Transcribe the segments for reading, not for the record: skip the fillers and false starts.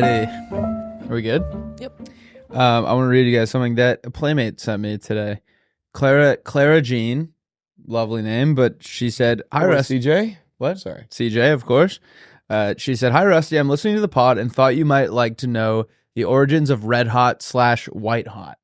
righty. Are we good? Yep. I want to read you guys something that a playmate sent me today. Clara Jean, lovely name, but she said, "Hi, Rusty." CJ? What? Sorry. CJ, of course. She said, "Hi, Rusty. I'm listening to the pod and thought you might like to know the origins of red hot/white hot.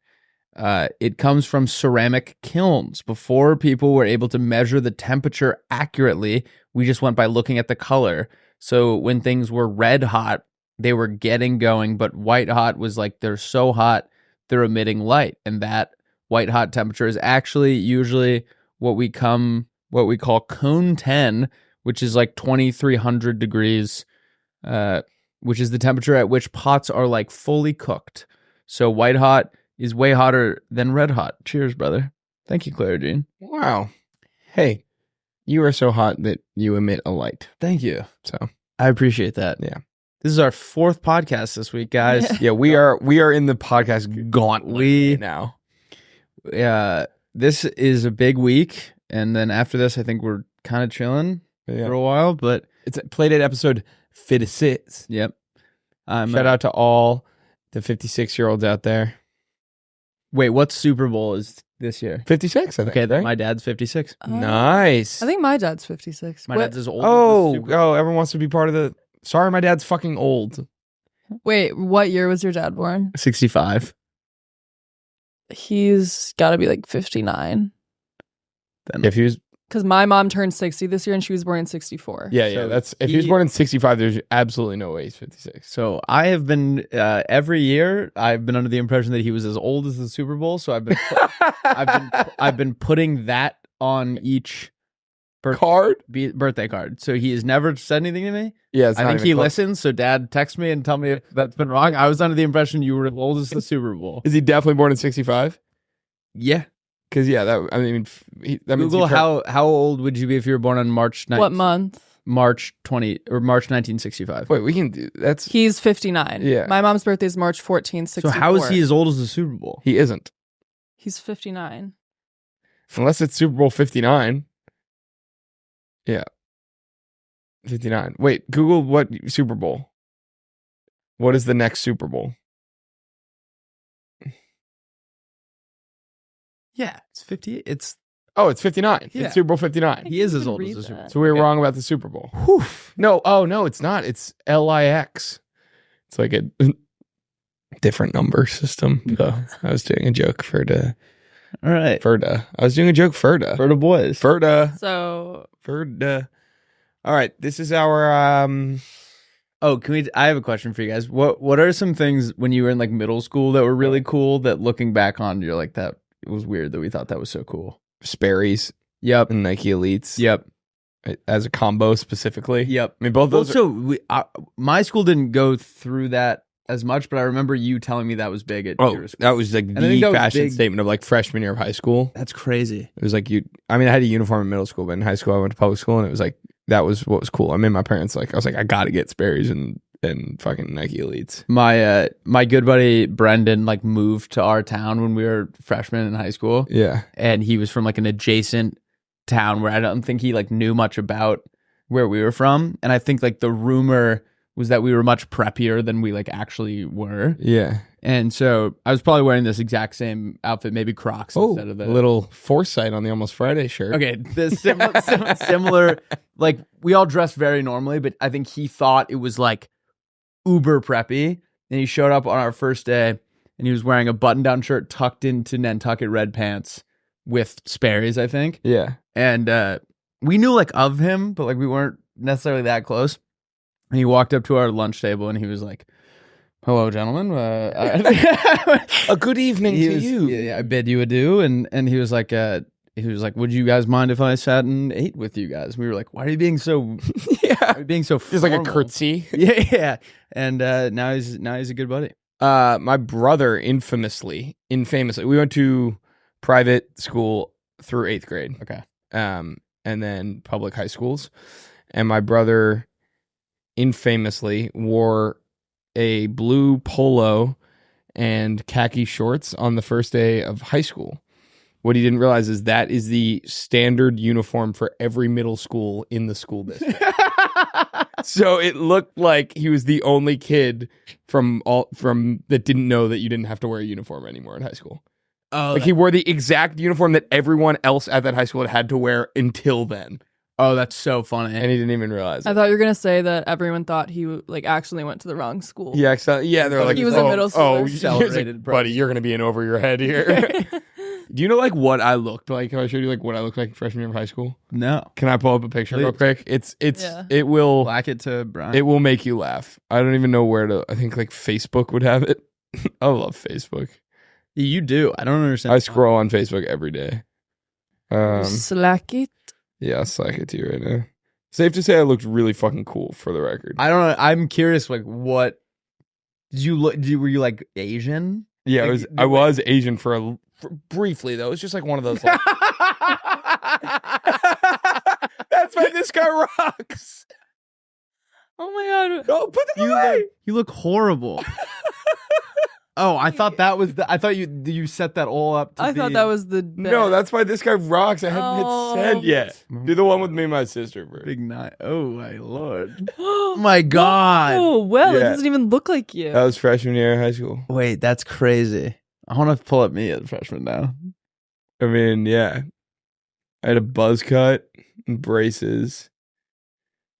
It comes from ceramic kilns. Before people were able to measure the temperature accurately, we just went by looking at the color. So when things were red hot, they were getting going, but white hot was like they're so hot, they're emitting light. And that white hot temperature is actually usually what we call cone 10, which is like 2,300 degrees, which is the temperature at which pots are like fully cooked. So white hot is way hotter than red hot. Cheers, brother." Thank you, Clara Jean. Wow. Hey, you are so hot that you emit a light. Thank you. So I appreciate that. Yeah. This is our 4th podcast this week, guys. yeah, we are in the podcast gauntlet now. Yeah, this is a big week, and then after this, I think we're kind of chilling for a while. But it's Playdate episode 56. Yep. Shout out to all the 56-year-olds out there. Wait, what Super Bowl is this year? 56, I think. Okay, right? My dad's 56. Nice. I think my dad's 56. My dad's as old. Oh, as the Super Bowl. everyone wants to be part of the... Sorry, my dad's fucking old. Wait, what year was your dad born? 65. He's got to be like 59. Then If he was... Because my mom turned 60 this year and she was born in 64. Yeah, So that's... If he was born in 65, there's absolutely no way he's 56. So I have been every year. I've been under the impression that he was as old as the Super Bowl. So I've been putting that on each birthday card. So he has never said anything to me. Yeah, I think he listens. So Dad, text me and tell me if that's been wrong. I was under the impression you were as old as the Super Bowl. Is he definitely born in 65? Yeah. Because that means Google how old would you be if you were born on March 9th? What month? March 1965. Wait, we can do that's. He's 59. Yeah. My mom's birthday is March 14, 64. So how is he as old as the Super Bowl? He isn't, He's 59. unless it's Super Bowl 59. Yeah, 59. Wait, Google what Super Bowl. What is the next Super Bowl? Yeah, it's 50. It's 59. Yeah. It's Super Bowl 59. he is as even old as read the Super that. Bowl. So we were Okay. wrong about the Super Bowl. No, it's not. It's LIX. It's like a different number system. So I was doing a joke for the All right. Ferda. I was doing a joke for For the boys. Ferda. So Ferda. All right, this is our Oh, I have a question for you guys. What are some things when you were in like middle school that were really cool that looking back on you're like that it was weird that we thought that was so cool? Sperry's Yep. and Nike Elites. Yep. As a combo specifically. Yep. I mean, both those Also, my school didn't go through that as much, but I remember you telling me that was big at your school. that was like I think the that was fashion big. statement of like freshman year of high school. That's crazy. It was like I had a uniform in middle school, but in high school I went to public school and it was like, that was what was cool. I made my parents I was like, I gotta get Sperry's and fucking Nike Elites. My good buddy Brendan like moved to our town when we were freshmen in high school. Yeah. And he was from like an adjacent town where I don't think he like knew much about where we were from. And I think like the rumor was that we were much preppier than we like actually were. Yeah. And so I was probably wearing this exact same outfit, maybe Crocs instead of the a little foresight on the Almost Friday shirt. Okay, the similar, like we all dressed very normally, but I think he thought it was like uber preppy. And he showed up on our first day and he was wearing a button-down shirt tucked into Nantucket red pants with Sperry's, I think. Yeah. And we knew like of him, but like we weren't necessarily that close. And he walked up to our lunch table and he was like, "Hello, gentlemen. A good evening to you." Yeah, I bid you adieu. And he was like, "Would you guys mind if I sat and ate with you guys?" We were like, "Why are you being so? Yeah. Why are you being so?" Just like a formal?" curtsy. Yeah. And now he's a good buddy. My brother infamously, we went to private school through 8th grade. Okay. And then public high schools. And my brother infamously wore a blue polo and khaki shorts on the first day of high school. What he didn't realize is that is the standard uniform for every middle school in the school district. So it looked like he was the only kid from that didn't know that you didn't have to wear a uniform anymore in high school. Oh, Like he wore the exact uniform that everyone else at that high school had to wear until then. oh, that's so funny. And he didn't even realize I it. thought you were gonna say that everyone thought he like accidentally went to the wrong school. Yeah, they're like, He was a middle oh, schooler. Celebrated, bro. buddy, you're gonna be in over your head here. Do you know like what I looked like? Have I showed you like what I looked like freshman year of high school? No, Can I pull up a picture real Please. quick? Yeah. It will black it to brown. it will make you laugh. I don't even know where to. I think like Facebook would have it. I love Facebook. You do. I don't understand. I scroll on Facebook every day. Slack it. Yeah, I'll slack it to you right now. Safe to say, I looked really fucking cool for the record. I don't know. I'm curious. Like, what did you look? Were you like Asian? Yeah, Like, I was Asian for briefly though. It was just like one of those. Like, that's why this guy rocks. Oh my god. Oh, put them away. You look horrible. Oh, I thought that was the. I thought you set that all up. To I thought be- that was the No, that's why this guy rocks. I hadn't Oh. hit send yet. Do the one with me and my sister, bro. big night. Oh my lord. Oh my god. Oh well, it Yeah. doesn't even look like you. That was freshman year of high school. Wait, that's crazy. I want to pull up me as a freshman now. I mean, yeah. I had a buzz cut and braces,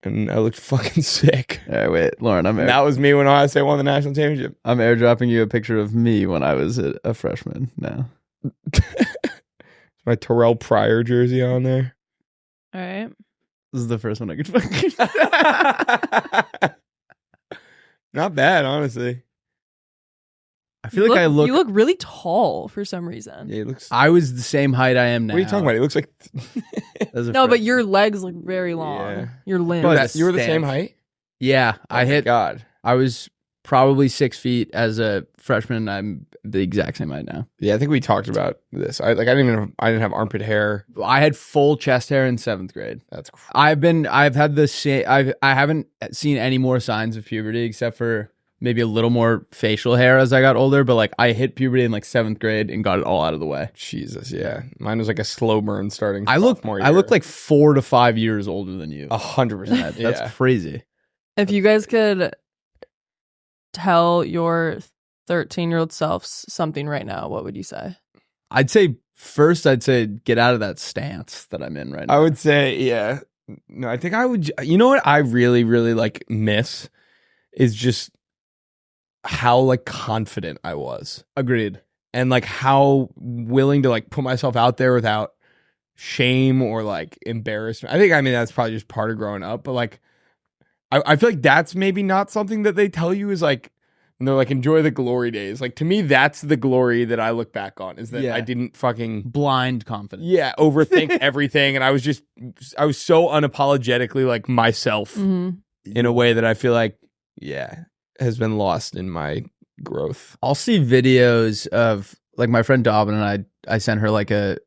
and I looked fucking sick. All right, wait, Lauren. And that was me when Ohio State won the national championship. I'm airdropping you a picture of me when I was a freshman. Now. My Terrell Pryor jersey on there. All right. This is the first one I could fucking. Not bad, honestly. I feel like I look. You look really tall for some reason. Yeah, he looks. I was the same height I am now. What are you talking about? He looks like. As a No, but freshman. your legs look very long. Yeah. Your limbs. Bro, You were the same stank. height. Yeah, Oh I my hit. God. I was probably 6 feet as a freshman. I'm the exact same height now. Yeah, I think we talked about this. I didn't have armpit hair. I had full chest hair in 7th grade. That's I've had the same. I haven't seen any more signs of puberty except for maybe a little more facial hair as I got older. But like I hit puberty in like 7th grade and got it all out of the way. Jesus. Yeah, mine was like a slow burn starting. I look sophomore year. like 4 to 5 years older than you. 100%. That's Yeah. crazy. If you guys could tell your 13-year-old selves something right now, what would you say? I'd say get out of that stance that I'm in right now. I would say, yeah. No, I think I would. You know what I really, really like miss is just how like confident I was, Agreed. and like how willing to like put myself out there without shame or like embarrassment. I mean that's probably just part of growing up, but like I feel like that's maybe not something that they tell you is like. And they're like, enjoy the glory days. Like, to me, that's the glory that I look back on, is that Yeah. I didn't fucking, Blind confidence. overthink everything. And I was so unapologetically like myself Mm-hmm. in a way that I feel like, has been lost in my growth. I'll see videos of like my friend Dobbin and I sent her like a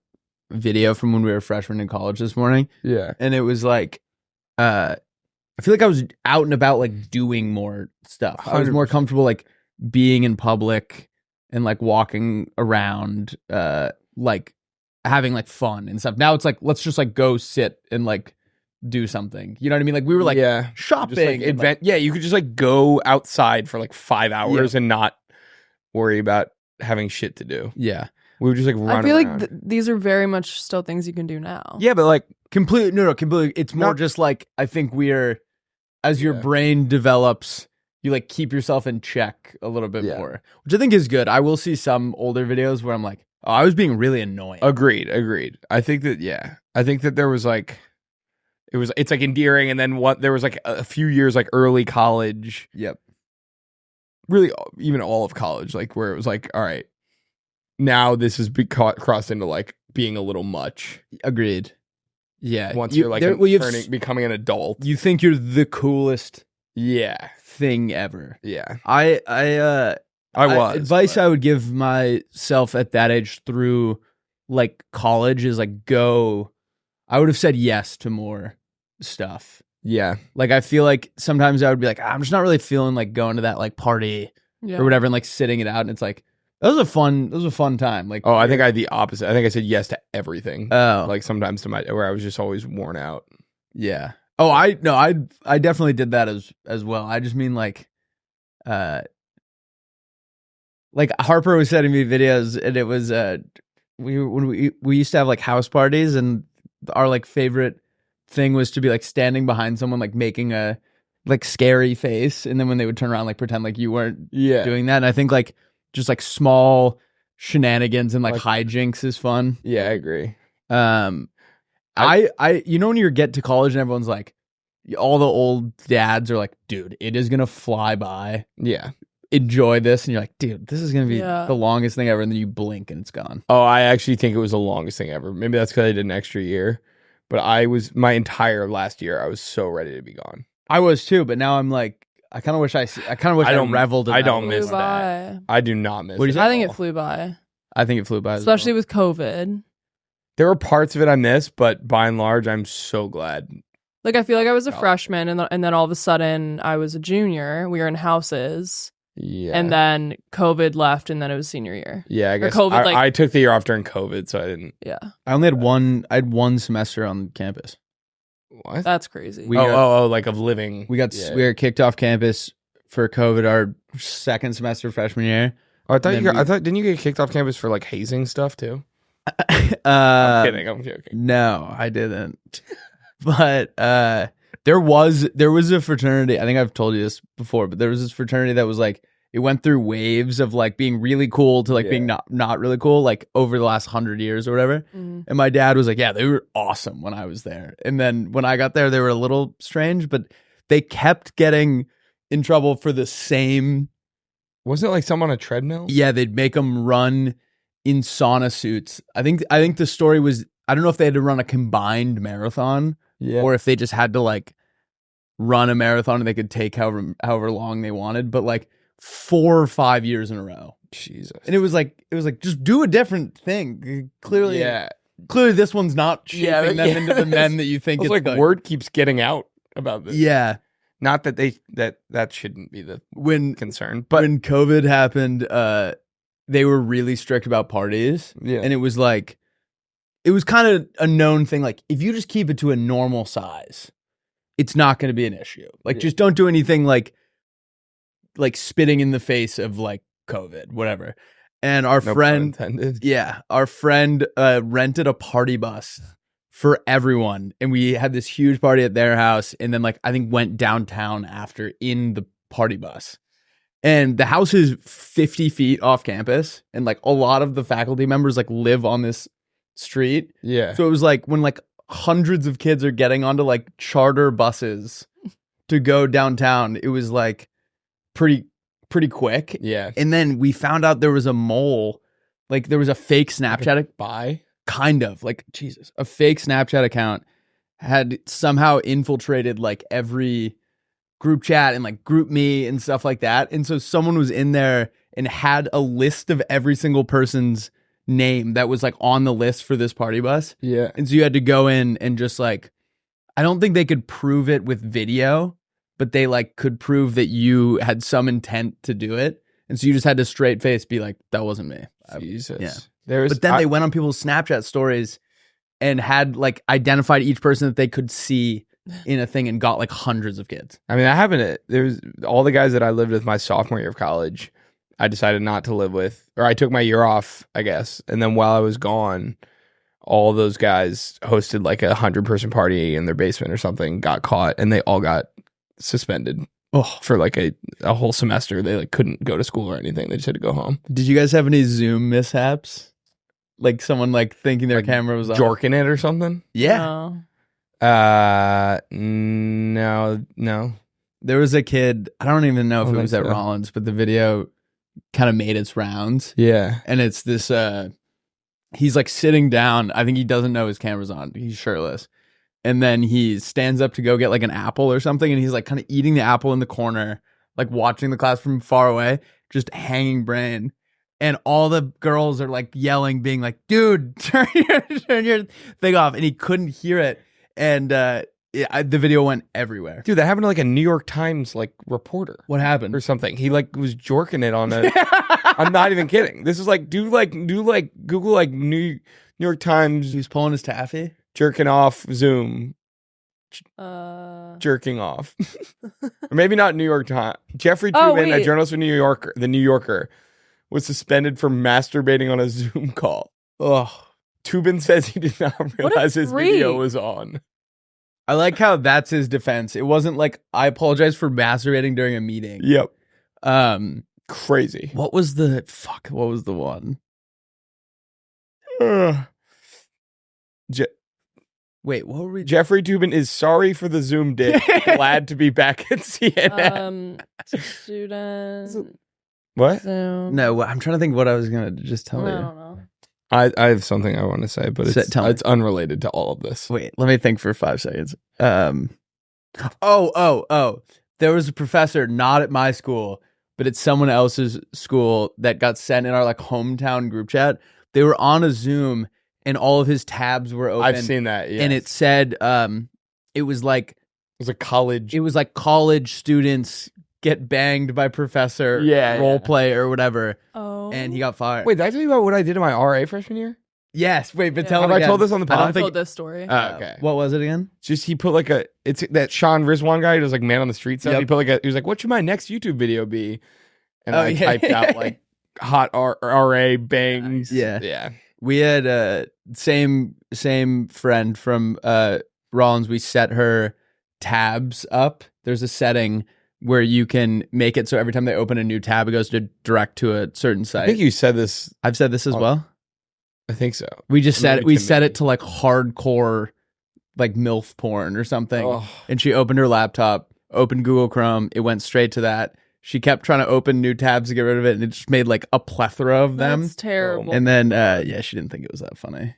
video from when we were freshmen in college this morning. Yeah. And it was like, I feel like I was out and about like doing more stuff. I was more 100%. comfortable like being in public and like walking around, like having like fun and stuff. Now it's like, let's just like go sit and like do something. You know what I mean? Like we were like shopping. Just like and, like, you could just like go outside for like 5 hours and not worry about having shit to do. yeah. We would just like run I feel around. like these are very much still things you can do now. Yeah, but like, Completely. It's more Not- just like I think as your Yeah. brain develops, you like keep yourself in check a little bit Yeah. more, which I think is good. I will see some older videos where I'm like, oh, I was being really annoying. agreed. I think that there was like, it's like endearing. And then there was like a few years like early college, Yep. really even all of college, like where it was like, all right, now this has crossed into like being a little much. Agreed. Yeah. Once you're like becoming an adult. you think you're the coolest Yeah. thing ever. Yeah. I was. advice but- I would give myself at that age through like college is like I would have said yes to more stuff. Yeah. Like I feel like sometimes I would be like, I'm just not really feeling like going to that like party Yeah. or whatever and like sitting it out. And it's like, That was a fun time. Like, Oh, I think I had the opposite. I think I said yes to everything. oh, Like sometimes where I was just always worn out. yeah. Oh, I definitely did that as well. I just mean like Harper was sending me videos, and it was we used to have like house parties, and our like favorite thing was to be like standing behind someone like making a like scary face, and then when they would turn around like pretend like you weren't doing that. And I think like just like small shenanigans and like hijinks is fun. Yeah, I agree. I you know when you get to college and everyone's like, all the old dads are like, dude, it is gonna fly by. Yeah. Enjoy this, and you're like, dude, this is gonna be Yeah. the longest thing ever, and then you blink and it's gone. Oh, I actually think it was the longest thing ever. Maybe that's because I did an extra year, but my entire last year I was so ready to be gone. I was too, but now I'm like, I kind of wish I reveled in I that don't a miss little that. by. I do not miss. What do you it say? at I think all. it flew by, I think it flew by, especially as with COVID. There were parts of it I missed, but by and large, I'm so glad. Like I feel like I was a Oh. freshman, and then all of a sudden I was a junior. We were in houses, Yeah. and then COVID left, and then it was senior year. Yeah, I guess COVID, like- I took the year off during COVID, so I didn't. Yeah, I only had one semester on campus. What? that's crazy. We got- like of living. We got Yeah. we were kicked off campus for COVID our second semester freshman year. Oh, I thought then I thought didn't you get kicked off campus for like hazing stuff too? I'm I'm kidding. I'm joking. No, I didn't. But there was a fraternity. I think I've told you this before, but there was this fraternity that was like, it went through waves of like being really cool to like being not really cool, like over the last 100 years or whatever. Mhm. And my dad was like, yeah, they were awesome when I was there. And then when I got there, they were a little strange, but they kept getting in trouble for the same. Wasn't it like some on a treadmill? Yeah, they'd make them run in sauna suits. I think the story was, I don't know if they had to run a combined marathon Yeah. or if they just had to like run a marathon and they could take however long they wanted, but like 4 or 5 years in a row. Jesus. And it was like just do a different thing. Clearly this one's not shaping them into the men that you think It's it's like going. word keeps getting out about this. Yeah. Not that that shouldn't be the When concern, but when COVID happened, they were really strict about parties. yeah. And it was like, it was kind of a known thing. Like, if you just keep it to a normal size, it's not going to be an issue. Like, just don't do anything like spitting in the face of like COVID, whatever. And our No pun friend, intended. our friend rented a party bus for everyone. And we had this huge party at their house. And then like, I think went downtown after in the party bus. And the house is 50 feet off campus. And like a lot of the faculty members like live on this street. Yeah. So it was like when like hundreds of kids are getting onto like charter buses to go downtown, it was like pretty quick. Yeah. And then we found out there was a mole, like there was a fake Snapchat, Bye. kind of like Jesus, a fake Snapchat account had somehow infiltrated like every group chat and like group me and stuff like that. And so someone was in there and had a list of every single person's name that was like on the list for this party bus. Yeah. And so you had to go in and just like, I don't think they could prove it with video, but they like could prove that you had some intent to do it. And so you just had to straight face be like, that wasn't me. Jesus. yeah. There was, But then they went on people's Snapchat stories and had like identified each person that they could see in a thing and got like hundreds of kids. I mean, that happened. There was all the guys that I lived with my sophomore year of college. I decided not to live with, or I took my year off, I guess. And then while I was gone, all those guys hosted like 100-person party in their basement or something, got caught, and they all got suspended for like a whole semester. They like couldn't go to school or anything. They just had to go home. Did you guys have any Zoom mishaps? Like someone like thinking their Like camera was on? Jorking it or something? Yeah. No. No. There was a kid, I don't even know if I it don't was think at so. Rollins, but the video kind of made its rounds. Yeah. And it's this, he's like sitting down. I think he doesn't know his camera's on. He's shirtless. And then he stands up to go get like an apple or something. And he's like kind of eating the apple in the corner, like watching the class from far away, just hanging brain. And all the girls are like yelling, being like, dude, turn your thing off. And he couldn't hear it. And the video went everywhere. Dude, that happened to like a New York Times like reporter What happened? or something. He like was jorking it on a I'm not even kidding. This is like do Google like New York Times He's pulling his taffy. jerking off Zoom jerking off. Or maybe not New York Times. Jeffrey Toobin, a journalist from The New Yorker, was suspended for masturbating on a Zoom call. Ugh. Toobin says he did not realize his video was on. I like how that's his defense. It wasn't like, I apologize for masturbating during a meeting. Yep. Crazy. What was the one? Wait, what were we? Jeffrey Toobin is sorry for the Zoom dick. Glad to be back at CNN. Student. What? Zoom. No, I'm trying to think what I was gonna just tell I you. don't know. I have something I want to say, but it's unrelated to all of this. Wait, let me think for 5 seconds. There was a professor not at my school, but at someone else's school that got sent in our like hometown group chat. They were on a Zoom and all of his tabs were open. I've seen that, yes. And it said it was like college. It was like college students get banged by professor role play or whatever. Oh. And he got fired. Wait, did I tell you about what I did in my RA freshman year? Yes. Wait, but tell Have me I again. told this on the pod? I told this story. Okay. What was it again? Just he put like it's that Sean Rizwan guy who does like man on the street stuff. Yep. He put he was like, what should my next YouTube video be? And I typed out like hot RA bangs. Yeah. Yeah. We had same friend from Rollins. We set her tabs up. There's a setting where you can make it so every time they open a new tab, it goes direct to a certain site. I think you said this. I've said this as well. I think so. We just set it to like hardcore, like MILF porn or something. Oh. And she opened her laptop, opened Google Chrome. It went straight to that. She kept trying to open new tabs to get rid of it, and it just made like a plethora of them. That's terrible. And then, she didn't think it was that funny.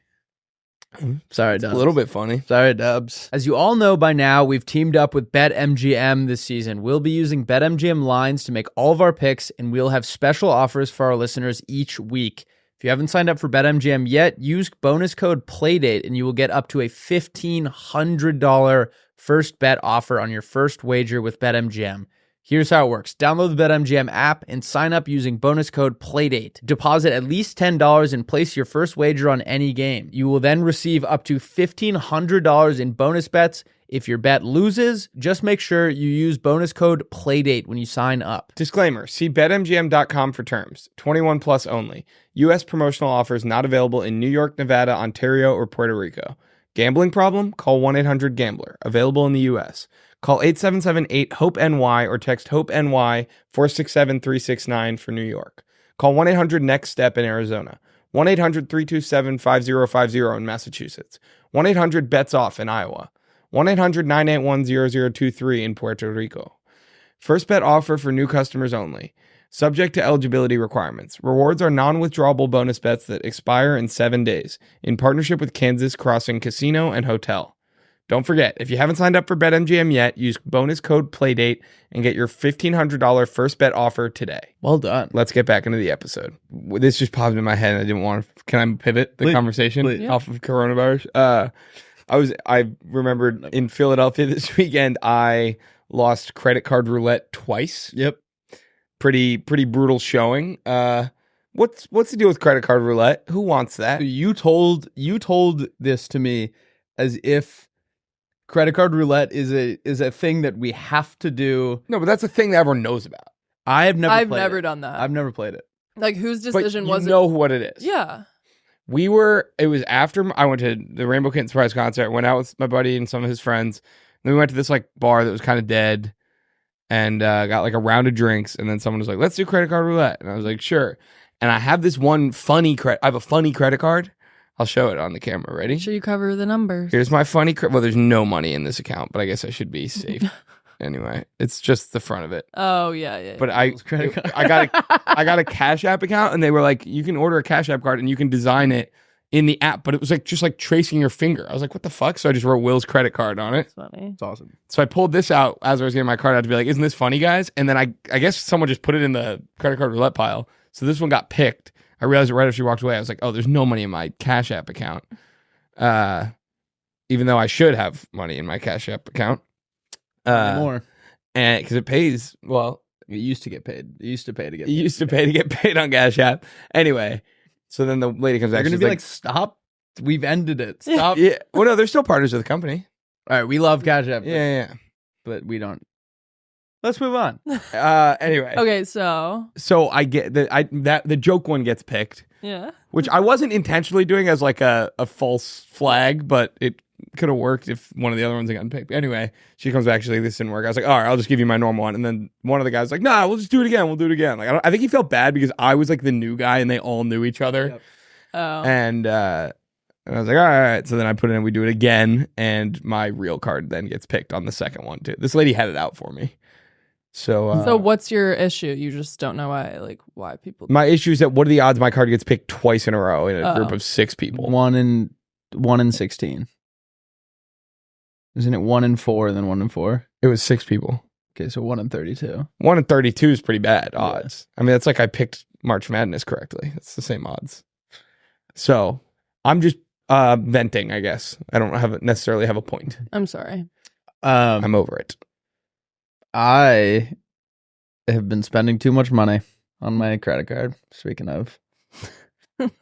Sorry, Dubs. A little bit funny. Sorry, Dubs. As you all know by now, we've teamed up with BetMGM this season. We'll be using BetMGM lines to make all of our picks, and we'll have special offers for our listeners each week. If you haven't signed up for BetMGM yet, use bonus code PLAYDATE, and you will get up to a $1,500 first bet offer on your first wager with BetMGM. Here's how it works. Download the BetMGM app and sign up using bonus code PLAYDATE. Deposit at least $10 and place your first wager on any game. You will then receive up to $1,500 in bonus bets. If your bet loses, just make sure you use bonus code PLAYDATE when you sign up. Disclaimer, see BetMGM.com for terms. 21 plus only. U.S. promotional offers not available in New York, Nevada, Ontario, or Puerto Rico. Gambling problem? Call 1-800-GAMBLER. Available in the U.S. Call 877-8-HOPE-NY or text HOPE-NY 467-369 for New York. Call 1-800-NEXT-STEP in Arizona. 1-800-327-5050 in Massachusetts. 1-800-BETS-OFF in Iowa. 1-800-981-0023 in Puerto Rico. First bet offer for new customers only. Subject to eligibility requirements. Rewards are non-withdrawable bonus bets that expire in 7 days in partnership with Kansas Crossing Casino and Hotel. Don't forget, if you haven't signed up for BetMGM yet, use bonus code PLAYDATE and get your $1,500 first bet offer today. Well done. Let's get back into the episode. This just popped in my head and I didn't want to... Can I pivot the conversation off of coronavirus? I remembered in Philadelphia this weekend, I lost Credit Card Roulette twice. Yep. Pretty brutal showing. What's the deal with Credit Card Roulette? Who wants that? You told this to me as if Credit Card Roulette is a thing that we have to do. No, but that's a thing that everyone knows about. I've never done that. I've never played it. Like, whose decision was it? You know what it is. Yeah. It was after I went to the Rainbow Kitten Surprise concert. I went out with my buddy and some of his friends. Then we went to this like bar that was kind of dead and got like a round of drinks. And then someone was like, let's do Credit Card Roulette. And I was like, sure. And I have this one I have a funny credit card. I'll show it on the camera. Ready? Make sure you cover the numbers. Here's my funny well, there's no money in this account, but I guess I should be safe. Anyway, it's just the front of it. Oh, yeah. But I got a Cash App account, and they were like, you can order a Cash App card, and you can design it in the app. But it was like just like tracing your finger. I was like, what the fuck? So I just wrote Will's credit card on it. That's funny. It's awesome. So I pulled this out as I was getting my card out to be like, isn't this funny, guys? And then I guess someone just put it in the Credit Card Roulette pile. So this one got picked. I realized it right after she walked away. I was like, oh, there's no money in my Cash App account. Even though I should have money in my Cash App account. More. And because it pays, well, You used to get paid. You used to pay to get You used to pay to get paid on Cash App. Anyway, so then the lady comes back. You're going to She's be like, stop. We've ended it. Stop. yeah. Well, no, they're still partners of the company. All right. We love Cash App. Yeah. But we don't. Let's move on. Anyway. Okay, so I get the joke one gets picked, yeah. which I wasn't intentionally doing as like a false flag, but it could have worked if one of the other ones had gotten picked. Anyway, she comes back. She's like, "This didn't work." I was like, "All right, I'll just give you my normal one." And then one of the guys was like, "Nah, we'll just do it again. We'll do it again." Like, I think he felt bad because I was like the new guy and they all knew each other. Yep. Oh. And I was like, all right. So then I put it in. We do it again, and my real card then gets picked on the second one too. This lady had it out for me. So what's your issue? You just don't know why people. My issue is that what are the odds my card gets picked twice in a row in a group of 6 people? 1 in 16. Isn't it 1 in 4 and then 1 in 4? It was 6 people. Okay, so 1 in 32. 1 in 32 is pretty bad odds. I mean, that's like I picked March Madness correctly. It's the same odds. So I'm just venting, I guess. I don't necessarily have a point. I'm sorry. I'm over it. I have been spending too much money on my credit card. Speaking of,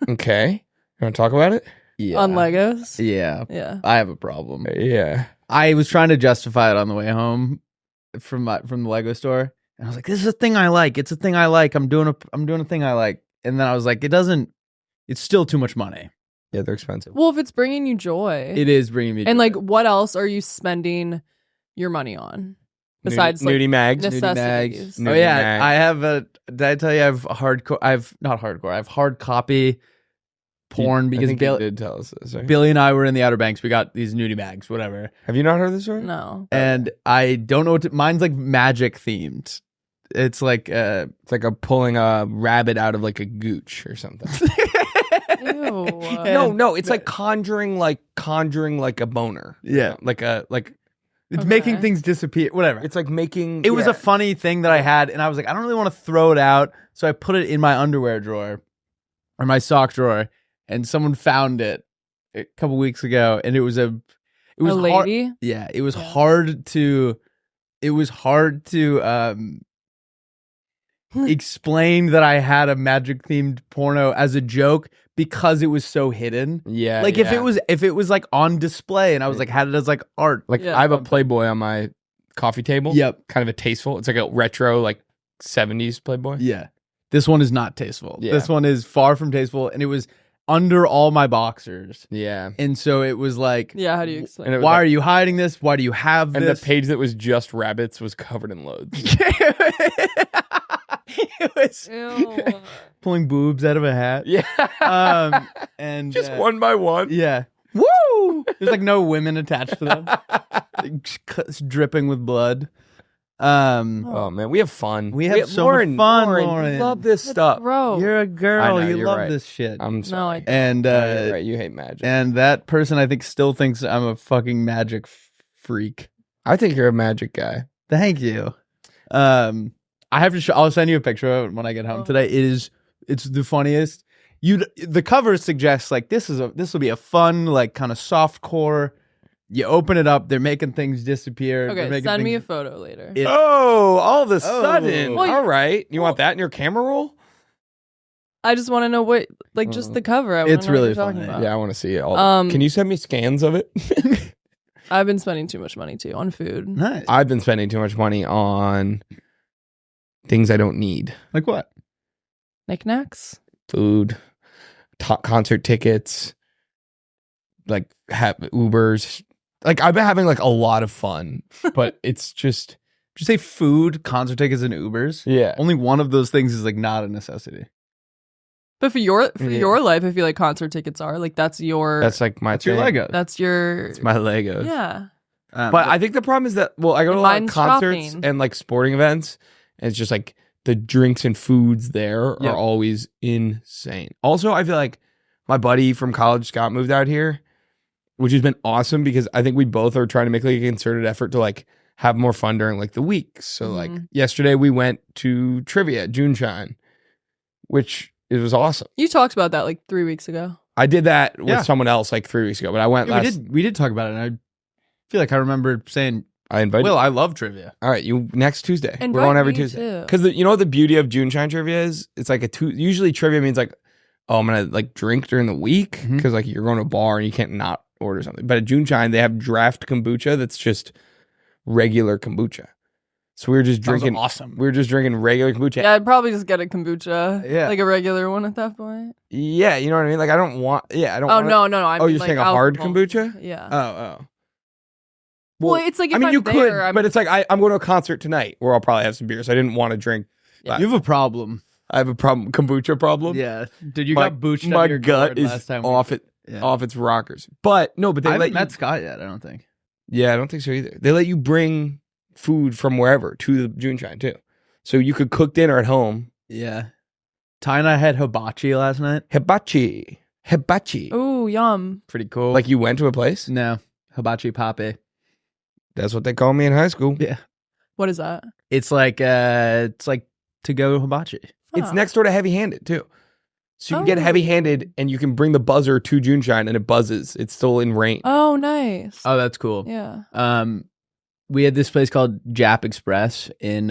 Okay. You want to talk about it? yeah, On Legos? yeah, Yeah. I have a problem. Yeah. I was trying to justify it on the way home from the Lego store, and I was like, "This is a thing I like. It's a thing I like. I'm doing a thing I like." And then I was like, It's still too much money. Yeah, they're expensive. Well, if it's bringing you joy. It is bringing me. And joy. like, what else are you spending your money on? Besides Nudie mags. necessities. Nudie Oh yeah, mags. I have did I tell you I have hardcore? Not hardcore. I have hard copy porn I because think you did tell us this, right? Billy and I were in the Outer Banks. We got these nudie bags, whatever. Have you not heard this story? No. And I don't know mine's like magic themed. It's like It's like pulling a rabbit out of like a gooch or something. Ew. No, it's like conjuring like a boner. Yeah. It's Okay. making things disappear. Whatever. It's like making. It was a funny thing that I had, and I was like, I don't really want to throw it out, so I put it in my underwear drawer or my sock drawer, and someone found it a couple weeks ago, and it was a hard, lady? yeah, it was Yeah. hard to explain that I had a magic themed porno as a joke because it was so hidden. Yeah. Like if it was like on display and I was like had it as like art. Like Yeah. I have a Playboy on my coffee table. Yep. Kind of a tasteful. It's like a retro like 70s Playboy. Yeah. This one is not tasteful. Yeah. This one is far from tasteful, and it was under all my boxers. Yeah. And so it was like, Yeah, how do you explain And it it? was why like- are you hiding this? Why do you have And this? the page that was just rabbits was covered in loads. It was Ew. pulling boobs out of a hat. Yeah. And Just one by one. Yeah. Woo! There's like no women attached to them. It's dripping with blood. Oh man, we have fun. We have so much fun, Lauren. You love this stuff. Bro. You're a girl. I know, you you're love right. this shit. I'm No, sorry. I and No, you're right. You hate magic. and that person I think still thinks I'm a fucking magic freak. I think you're a magic guy. Thank you. I have to show. I'll send you a picture of it when I get home today. It's the funniest. The cover suggests like this will be a fun like kind of soft core. You open it up, they're making things disappear. They're Okay, making send me a things- photo later. It- All of a sudden. Well, All right. You want that in your camera roll? I just want to know what, like, just the cover. I wanna It's know what really you're talking funny. about. Yeah, I want to see it. Um, Can you send me scans of it? I've been spending too much money too on food. Nice. I've been spending too much money on things I don't need. Like what? Knickknacks. Food, concert tickets, like Ubers. Like I've been having like a lot of fun, but it's just Did you say food, concert tickets, and Ubers? yeah. Only one of those things is like not a necessity. But for your Yeah. your life, I feel like concert tickets are like that's your That's like my It's your thing. Lego. that's your It's my Legos. yeah. But I think the problem is that I go to a lot of Mine's concerts shopping. and like sporting events, and it's just like the drinks and foods there Yep. are always insane. Also, I feel like my buddy from college, Scott, moved out here, which has been awesome because I think we both are trying to make like a concerted effort to like have more fun during like the week. So like Mhm. yesterday we went to trivia at Juneshine, which it was awesome. You talked about that like 3 weeks ago. I did that with Yeah. someone else like 3 weeks ago, but I went Yeah, last. we did talk about it, and I feel like I remember saying I invite Will, you. I love trivia. All right, you next Tuesday. We're Invite going every me Tuesday. too. Because you know what the beauty of Juneshine trivia is? It's like usually trivia means like, oh, I'm gonna like drink during the week because like you're going to a bar and you can't not order something. But at Juneshine, they have draft kombucha that's just regular kombucha. So we were just drinking. Awesome. We were just drinking regular kombucha. Yeah, I'd probably just get a kombucha. Yeah. Like a regular one at that point. Yeah, you know what I mean. Like I don't want. Yeah, I don't. Oh, wanna- no. I Oh, mean, you're like saying a hard alcohol. kombucha? Yeah. Oh. Well, it's like if I mean, I'm you there, could, but it's like I'm going to a concert tonight where I'll probably have some beer, so I didn't want to drink. Yeah. You have a problem. I have a kombucha problem. Yeah. Dude, you my, got booched my up your gut gourd is last time. off its rockers. But no, but they I let haven't you. met Scott yet, I don't think. Yeah, I don't think so either. They let you bring food from wherever to the Juneshine too, so you could cook dinner at home. Yeah. Ty and I had hibachi last night. Hibachi. Ooh, yum. Pretty cool. Like you went to a place. no, hibachi pape. That's what they called me in high school. Yeah. What is that? It's like to go hibachi. It's Huh. next door to Heavy Handed too. So you can get Oh. Heavy Handed and you can bring the buzzer to Juneshine and it buzzes. It's still in range. Oh, nice. Oh, that's cool. Yeah. We had this place called Jap Express in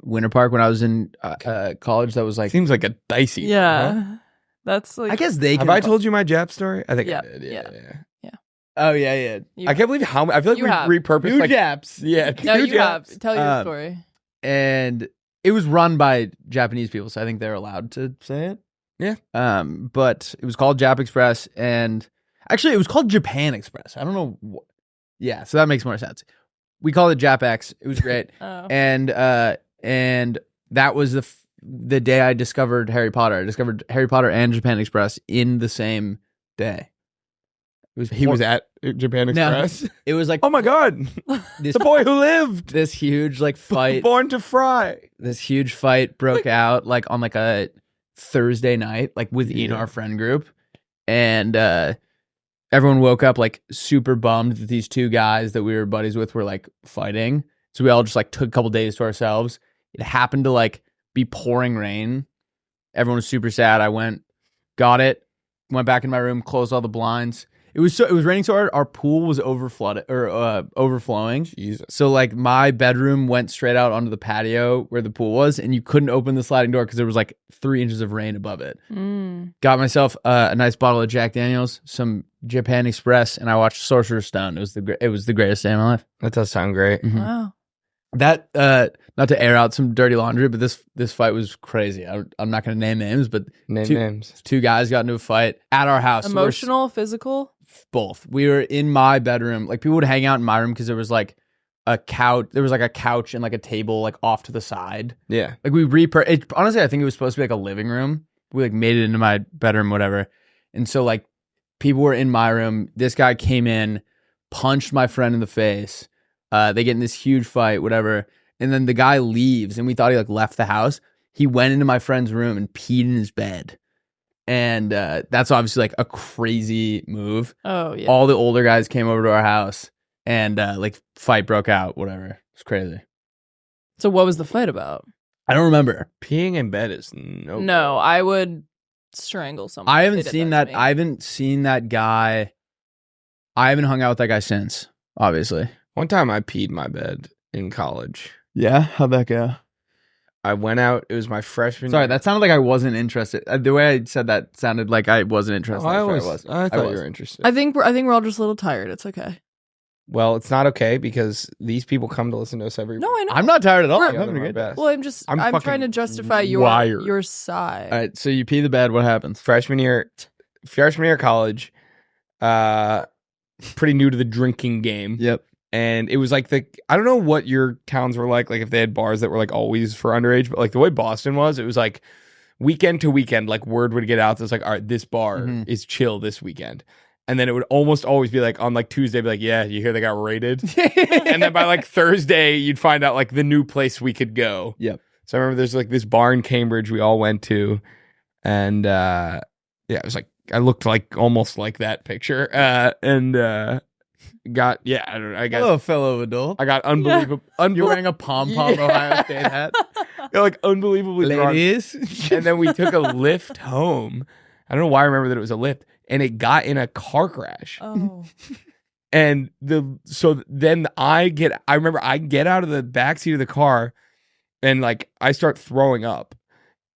Winter Park when I was in college. That was like, Seems like a dicey. Yeah. huh? That's like. I guess they Have can. I told you my Jap story? I think Yeah, I did. Yeah. Oh yeah. you I can't believe how. I feel like You we have. repurposed New like Japs. yeah. No, two you have. Japs. Tell your story. And it was run by Japanese people, so I think they're allowed to say it. Yeah. But it was called Jap Express, and actually, it was called Japan Express. I don't know. Yeah, so that makes more sense. We called it Jap X. It was great, Oh. and that was the day I discovered Harry Potter. I discovered Harry Potter and Japan Express in the same day. He was at Japan No. Express. It was like Oh my god, this the boy who lived, this huge like fight. born to fry. This huge fight broke out like on like a Thursday night, like within Yeah. our friend group, and everyone woke up like super bummed that these two guys that we were buddies with were like fighting. So we all just like took a couple days to ourselves. It happened to like be pouring rain. Everyone was super sad. I went, got it, went back in my room, closed all the blinds. It was raining so hard. Our pool was overflowing. Jesus. So like my bedroom went straight out onto the patio where the pool was, and you couldn't open the sliding door because there was like 3 inches of rain above it. Mm. Got myself a nice bottle of Jack Daniels, some Japan Express, and I watched Sorcerer's Stone. It was the greatest day of my life. That does sound great. Mhm. Wow. That not to air out some dirty laundry, but this fight was crazy. I'm not going to name names, but Name Two- names. two guys got into a fight at our house. So we're Emotional, physical. both. We were in my bedroom. Like people would hang out in my room because there was like a couch. There was like a couch and like a table like off to the side. Yeah. Like we honestly, I think it was supposed to be like a living room. We like made it into my bedroom, whatever. And so like people were in my room. This guy came in, punched my friend in the face. They get in this huge fight, whatever. And then the guy leaves, and we thought he like left the house. He went into my friend's room and peed in his bed. And that's obviously like a crazy move. Oh yeah. All the older guys came over to our house, and like fight broke out, whatever. It's crazy. So what was the fight about? I don't remember. Peeing in bed is no. No, I would strangle someone. I if haven't they did seen that. that. to me. I haven't seen that guy. I haven't hung out with that guy since, obviously. One time I peed my bed in college. Yeah, how'd that go? I went out. It was my freshman. Sorry, year. that sounded like I wasn't interested. The way I said that sounded like I wasn't interested. I That's why was. I thought you was. were interested. I think we're all just a little tired. It's okay. Well, it's not okay because these people come to listen to us every. No, I know. I'm not tired at all. We're- I'm having a my good. best. Well, I'm I'm trying to fucking justify wired. your side. All right, so you pee the bed. What happens? Freshman year of college. Pretty new to the drinking game. Yep. And it was like I don't know what your towns were like if they had bars that were like always for underage, but like the way Boston was, it was like weekend to weekend, like word would get out that's like, all right, this bar Mhm. is chill this weekend. And then it would almost always be like on like Tuesday, be like, yeah, you hear they got raided. And then by like Thursday, you'd find out like the new place we could go. Yep. So I remember there's like this bar in Cambridge we all went to. And yeah, it was like, I looked like almost like that picture. Got I guess Hello, fellow adult. I got unbelievable, You're wearing a pom pom Yeah. Ohio State hat, like unbelievably drunk. ladies. And then we took a lift home. I don't know why I remember that it was a lift, and it got in a car crash. Oh, And then I remember I get out of the backseat of the car and like I start throwing up.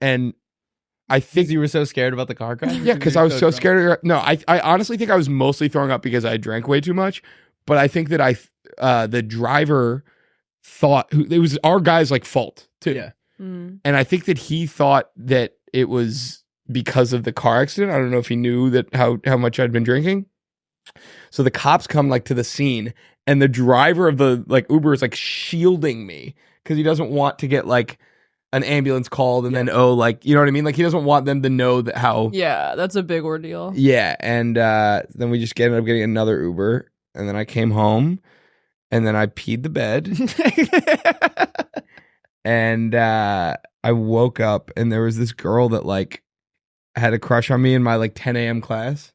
And I think you were so scared about the car crash? yeah, because I was so scared. No, I honestly think I was mostly throwing up because I drank way too much. But I think that the driver thought it was our guy's like fault too. Yeah. Mm. And I think that he thought that it was because of the car accident. I don't know if he knew that how much I'd been drinking. So the cops come like to the scene, and the driver of the like Uber is like shielding me because he doesn't want to get like an ambulance called and then like you know what I mean, like he doesn't want them to know that how that's a big ordeal. and then we just ended up getting another Uber, and then I came home, and then I peed the bed. And I woke up, and there was this girl that like had a crush on me in my like 10 a.m. class,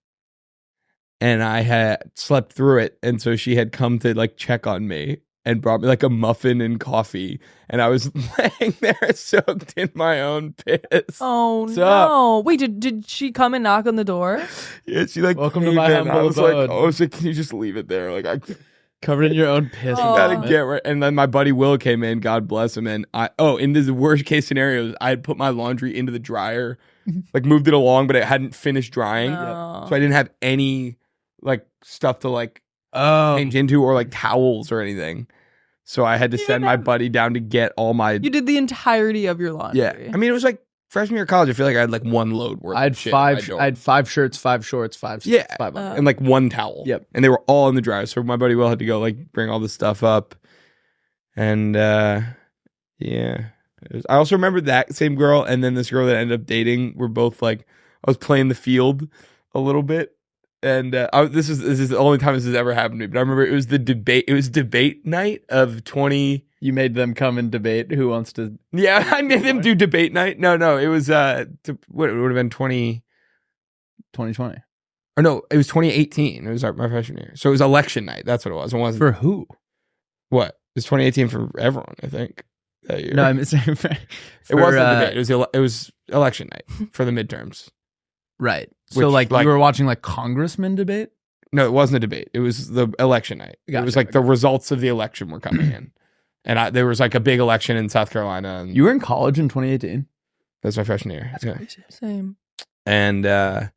and I had slept through it, and so she had come to like check on me and brought me like a muffin and coffee, and I was laying there soaked in my own piss. Oh What's no! Wait, did she come and knock on the door? Yeah, she like Welcome to came my in, humble I was like, abode. can you just leave it there? Like I Covered in your own piss. Oh. gotta get right. And then my buddy Will came in, God bless him, and in the worst case scenarios, I had put my laundry into the dryer, like moved it along, but it hadn't finished drying, No. so I didn't have any like stuff to like change into or like towels or anything. So I had to send my buddy down to get all my. You did the entirety of your laundry. Yeah, I mean it was like freshman year of college. I feel like I had like one load worth. I had of shit. I had 5 shirts, 5 shorts, 5 Yeah. 5 underwear. and like one towel. Yep. And they were all in the dryer. So my buddy Will had to go like bring all the stuff up. And yeah. I also remember that same girl and then this girl that I ended up dating were both like I was playing the field a little bit. And this is the only time this has ever happened to me. But I remember it was debate night of 20. You made them come and debate who wants to. Yeah, I made them do debate night. No, it was what it would have been 2020. or no, it was 2018. It was my freshman year. So it was election night. That's what it was. It wasn't For who? what? It was 2018 for everyone, I think. That year. No, I'm saying it wasn't a debate. It was election night for the midterms. right. So Which, like like- you were watching like congressmen debate. No, it wasn't a debate. It was the election night. It was Gotcha. like the results of the election were coming in. And there was like a big election in South Carolina. And You were in college in 2018. that's my freshman year. Yeah. Same. And I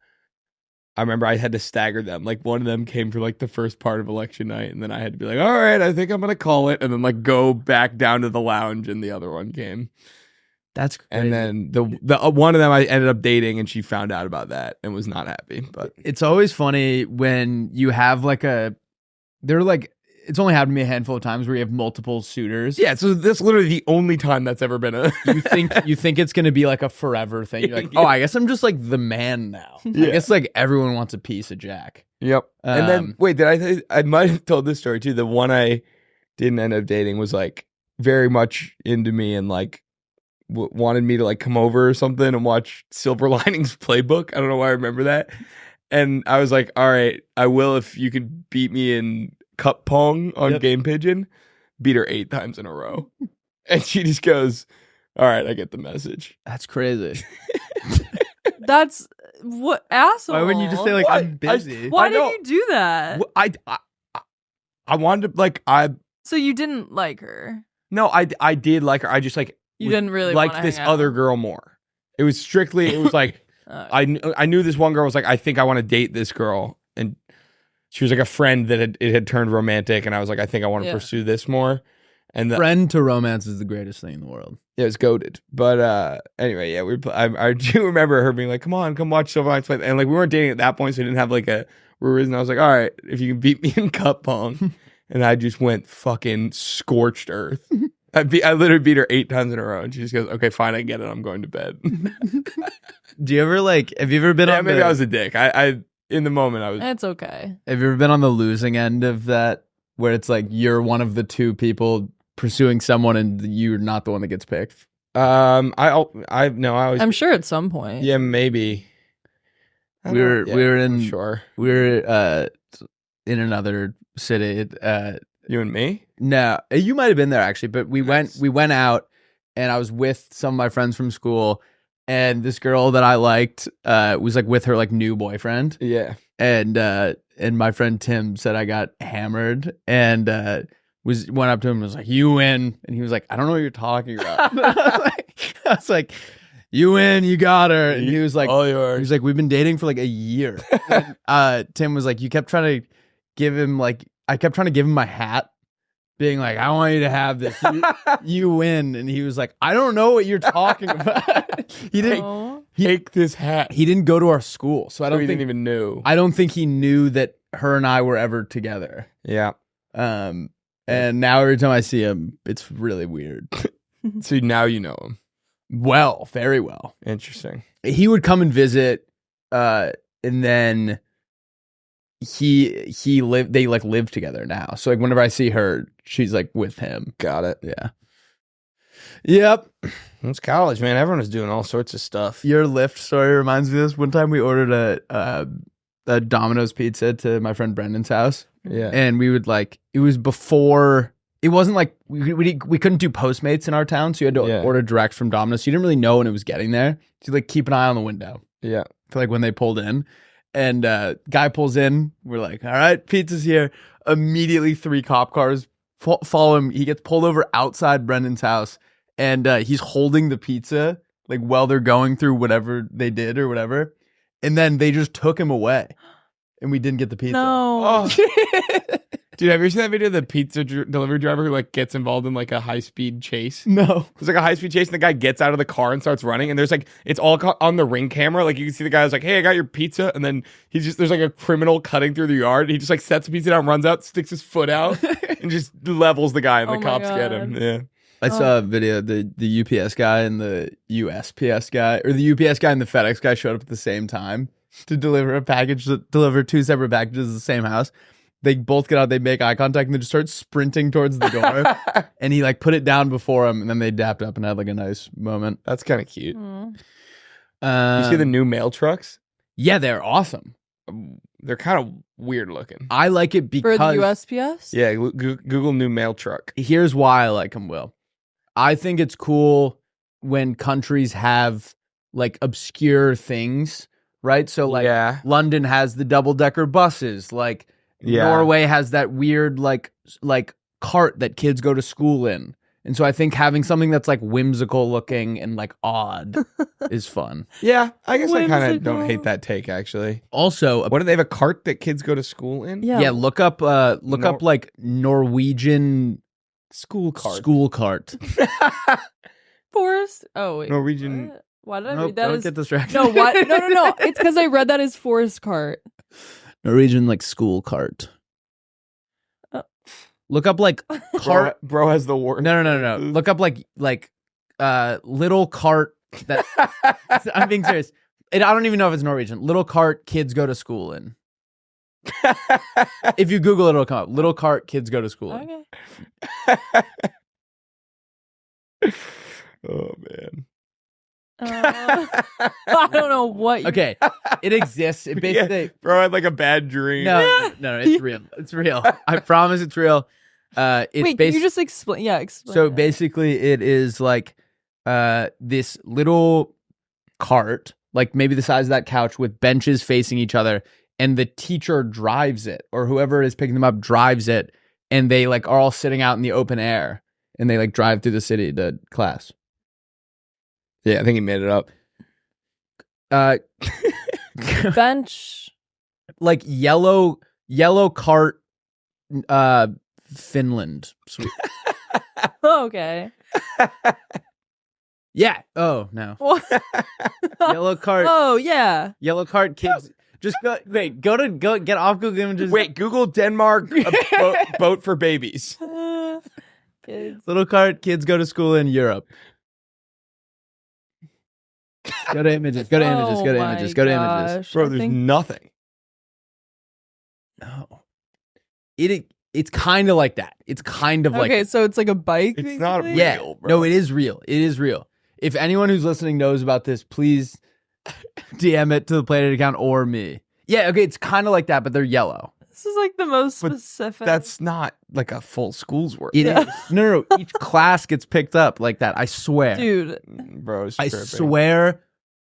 remember I had to stagger them. Like one of them came for like the first part of election night, and then I had to be like, all right, I think I'm gonna call it, and then like go back down to the lounge, and the other one came. That's crazy. And then the one of them I ended up dating, and she found out about that and was not happy. But it's always funny when you have like it's only happened to me a handful of times where you have multiple suitors. yeah, so that's literally the only time that's ever been a. You think it's gonna be like a forever thing. You're like, Yeah. oh, I guess I'm just like the man now. Yeah. I guess like everyone wants a piece of Jack. Yep. And then Um, wait, I might have told this story too. The one I didn't end up dating was like very much into me and like wanted me to like come over or something and watch Silver Linings Playbook. I don't know why I remember that. And I was like, all right, I will if you can beat me in cup pong on Yep. Game Pigeon. Beat her 8 times in a row. And she just goes, all right, I get the message. That's crazy. That's what asshole. Why wouldn't you just say like Why? I'm busy? Why I know. did you do that? I wanted to like So you didn't like her. no, I did like her. I just like You didn't really like wanna this hang out. other girl more. It was strictly it was like I knew this one girl was like I think I want to date this girl, and she was like a friend that it had turned romantic, and I was like I think I want to Yeah. pursue this more. And Friend to romance is the greatest thing in the world. it was goaded. But anyway, yeah, I do remember her being like, come on, come watch Silver Linings Play. And like we weren't dating at that point, so we didn't have like a reason. I was like, all right, if you can beat me in cup pong. And I just went fucking scorched earth. I literally beat her 8 times in a row, and she just goes, "Okay, fine, I get it. I'm going to bed." Do you ever like? Have you ever been Yeah, on? maybe the, I was a dick. I in the moment I was. It's okay. Have you ever been on the losing end of that, where it's like you're one of the two people pursuing someone, and you're not the one that gets picked? I always. I'm sure at some point. Yeah, maybe. We were in Sure. we were in another city. You and me. No, you might have been there actually, but we Nice. went out, and I was with some of my friends from school, and this girl that I liked was like with her like new boyfriend, Yeah. and my friend Tim said I got hammered and went up to him and was like, "You win," and he was like, "I don't know what you're talking about." I was like, "You win, you got her," and he was like, all yours. He was like, "We've been dating for like a year." And, Tim was like, "You kept trying to give him like I kept trying to give him my hat." Being like, I want you to have this. You win. And he was like, I don't know what you're talking about. He didn't take this hat. He didn't go to our school. So I don't he think didn't even know. I don't think he knew that her and I were ever together. Yeah. And now every time I see him, it's really weird. So now you know him. Well, very well. Interesting. He would come and visit, and then they live together now. So like whenever I see her, she's like with him. Got it. Yeah. Yep. It's college, man. Everyone is doing all sorts of stuff. Your Lyft story reminds me of this. One time we ordered a Domino's pizza to my friend Brendan's house. Yeah. And we would like, it was before, it wasn't like, we couldn't do Postmates in our town. So you had to order direct from Domino's. So you didn't really know when it was getting there. So you like keep an eye on the window. Yeah. For like when they pulled in. And guy pulls in. We're like, all right, pizza's here. Immediately 3 cop cars follow him. He gets pulled over outside Brendan's house. And he's holding the pizza like while they're going through whatever they did or whatever. And then they just took him away. And we didn't get the pizza. No. Oh. Dude, have you seen that video of the pizza delivery driver who like gets involved in like a high-speed chase? No. There's like a high-speed chase and the guy gets out of the car and starts running and there's like, it's all on the Ring camera. Like you can see the guy's like, hey, I got your pizza. And then there's like a criminal cutting through the yard. He just like sets the pizza down, runs out, sticks his foot out and just levels the guy and the cops get him. Yeah. I saw a video, the UPS guy and the USPS guy, or the UPS guy and the FedEx guy showed up at the same time to deliver deliver 2 separate packages at the same house. They both get out, they make eye contact, and they just start sprinting towards the door. And he like put it down before him, and then they dapped up and had like a nice moment. That's kind of cute. Mm. You see the new mail trucks? Yeah, they're awesome. They're kind of weird looking. I like it because... For the USPS? Yeah, Google new mail truck. Here's why I like them, Will. I think it's cool when countries have like obscure things, right? So like London has the double-decker buses, like Norway has that weird like cart that kids go to school in. And so I think having something that's like whimsical looking and like odd is fun. Yeah, I guess I kind of don't hate that take actually. Also, what do they have, a cart that kids go to school in? Yeah, look up like Norwegian school cart. Forest? Oh wait. Norwegian. What? Why did I read that? Don't get distracted. No, what? No. It's because I read that as forest cart. Norwegian like school cart. Look up like cart. Bro has the word. No. Look up like little cart that I'm being serious. I don't even know if it's Norwegian. Little cart kids go to school in. If you Google it, it'll come up. Little cart kids go to school in. Okay. Oh man. I don't know what. Okay, it exists. It basically, bro had like a bad dream. No, it's real. It's real. I promise, it's real. It's wait, can you just explain? Yeah, explain. So basically, it is like this little cart, like maybe the size of that couch, with benches facing each other, and the teacher drives it, or whoever is picking them up drives it, and they like are all sitting out in the open air, and they like drive through the city to class. Yeah, I think he made it up. Bench. Like yellow cart, Finland. Sweet. Okay. Yeah. Oh, no. Yellow cart. Oh, yeah. Yellow cart kids. Just go get off Google Images. Wait, Google Denmark boat for babies. Kids. Little cart kids go to school in Europe. Go to images. Go to images. Go to images. Go to images. Bro, there's nothing. No. It's kind of like that. It's kind of like okay, so it's like a bike. It's not real, yeah. bro. No, it is real. It is real. If anyone who's listening knows about this, please DM it to the Planet account or me. Yeah, okay, it's kind of like that, but they're yellow. This is like the most specific. That's not like a full school's worth. It is. No. Each class gets picked up like that. I swear, dude. Bro, I swear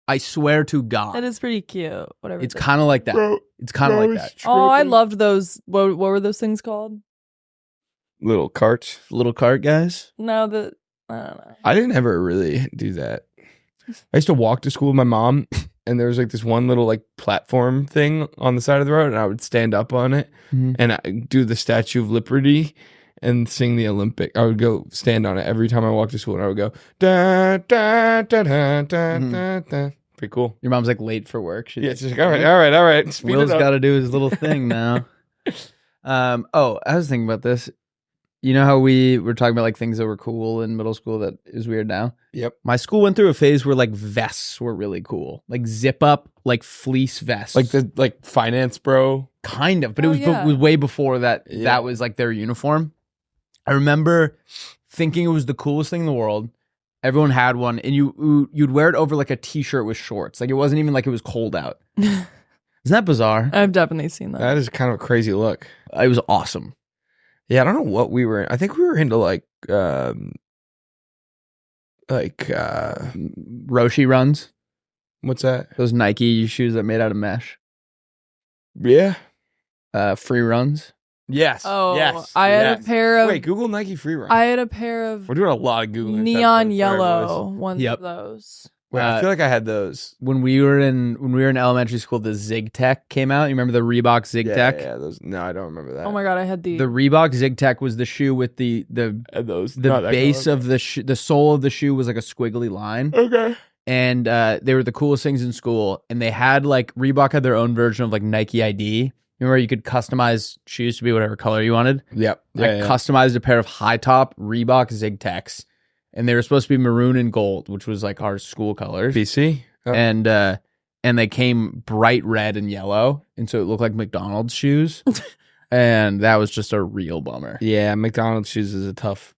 I swear to God. That is pretty cute. Whatever. It's kind of like that. Bro, It's kind of like that. Oh, I loved those. What were those things called? Little carts. Little cart guys. No, I don't know. I didn't ever really do that. I used to walk to school with my mom, and there was like this one little like platform thing on the side of the road, and I would stand up on it and I do the Statue of Liberty and sing the Olympic. I would go stand on it every time I walked to school, and I would go da da da da da da da. Pretty cool. Your mom's like late for work. She's Yeah, she's like, all right. Speed Will's it up. got to do his little thing now. Oh, I was thinking about this. You know how we were talking about like things that were cool in middle school that is weird now? Yep. My school went through a phase where like vests were really cool. Like zip up, like fleece vests. Like the finance bro. Kind of, but Oh, it yeah. was way before that. Yeah. That was like their uniform. I remember thinking it was the coolest thing in the world. Everyone had one, and you'd wear it over like a t-shirt with shorts. Like it wasn't even like it was cold out. Isn't that bizarre? I've definitely seen that. That is kind of a crazy look. It was awesome. Yeah, I don't know what we were. I think we were into Roshi runs. what's that? Those Nike shoes that made out of mesh. Yeah. Free runs. Yes. Oh, Yes. I had a pair of. Wait, Google Nike free run. I had a pair of We're doing a lot of Googling. neon That's yellow ones Yep. of those. Wait, I feel like I had those. When we were in elementary school, the Zig Tech came out. You remember the Reebok Zig Tech? Yeah, those. No, I don't remember that. Oh my god, I had the. The Reebok Zig Tech was the shoe with the And those. the not that base color. of the the sole of the shoe was like a squiggly line. Okay. And they were the coolest things in school. And they had like Reebok had their own version of like Nike ID. Remember, you could customize shoes to be whatever color you wanted. Yep. I customized a pair of high top Reebok Zig Techs, and they were supposed to be maroon and gold, which was like our school colors. BC. Oh. And they came bright red and yellow, and so it looked like McDonald's shoes. And that was just a real bummer. Yeah, McDonald's shoes is a tough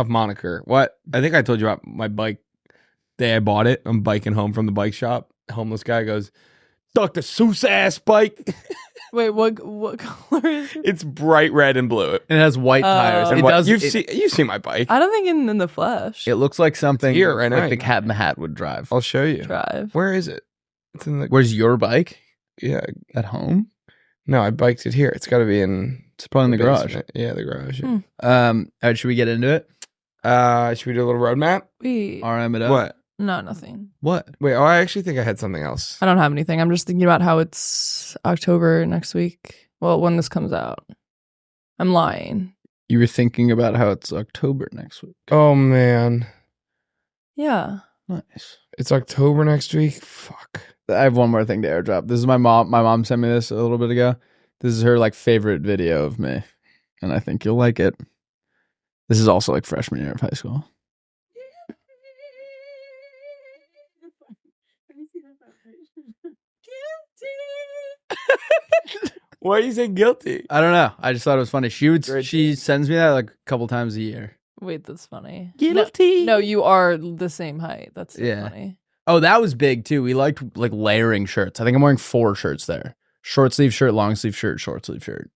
moniker. What? I think I told you about my bike. Day I bought it. I'm biking home from the bike shop. Homeless guy goes, Dr. Seuss ass bike. Wait, what color is it? It's bright red and blue. And it has white tires. And It what- does. You've seen my bike. I don't think in the flesh. It looks like something here right like now. the Cat in the Hat would drive. I'll show you. Drive. Where is it? It's in the. Where's your bike? Yeah. At home? No, I biked it here. It's got to be in. It's probably in the garage. basement. Yeah, the garage. Hmm. All right, should we get into it? Should we do a little roadmap? Wait. RM it up. What? No, nothing. What? Wait. Oh, I actually think I had something else. I don't have anything. I'm just thinking about how it's October next week. Well, when this comes out. I'm lying. You were thinking about how it's October next week. Oh man, Yeah. Nice. it's October next week. Fuck. I have one more thing to airdrop. This is my mom. My mom sent me this a little bit ago. This is her like favorite video of me, and I think you'll like it. This is also like freshman year of high school. Why are you saying guilty? I don't know. I just thought it was funny. Great. She sends me that like a couple times a year. Wait, that's funny. Guilty. No, you are the same height. That's so Yeah. funny. Oh, that was big too. We liked like layering shirts. I think I'm wearing 4 shirts there. Short sleeve shirt, long sleeve shirt, short sleeve shirt.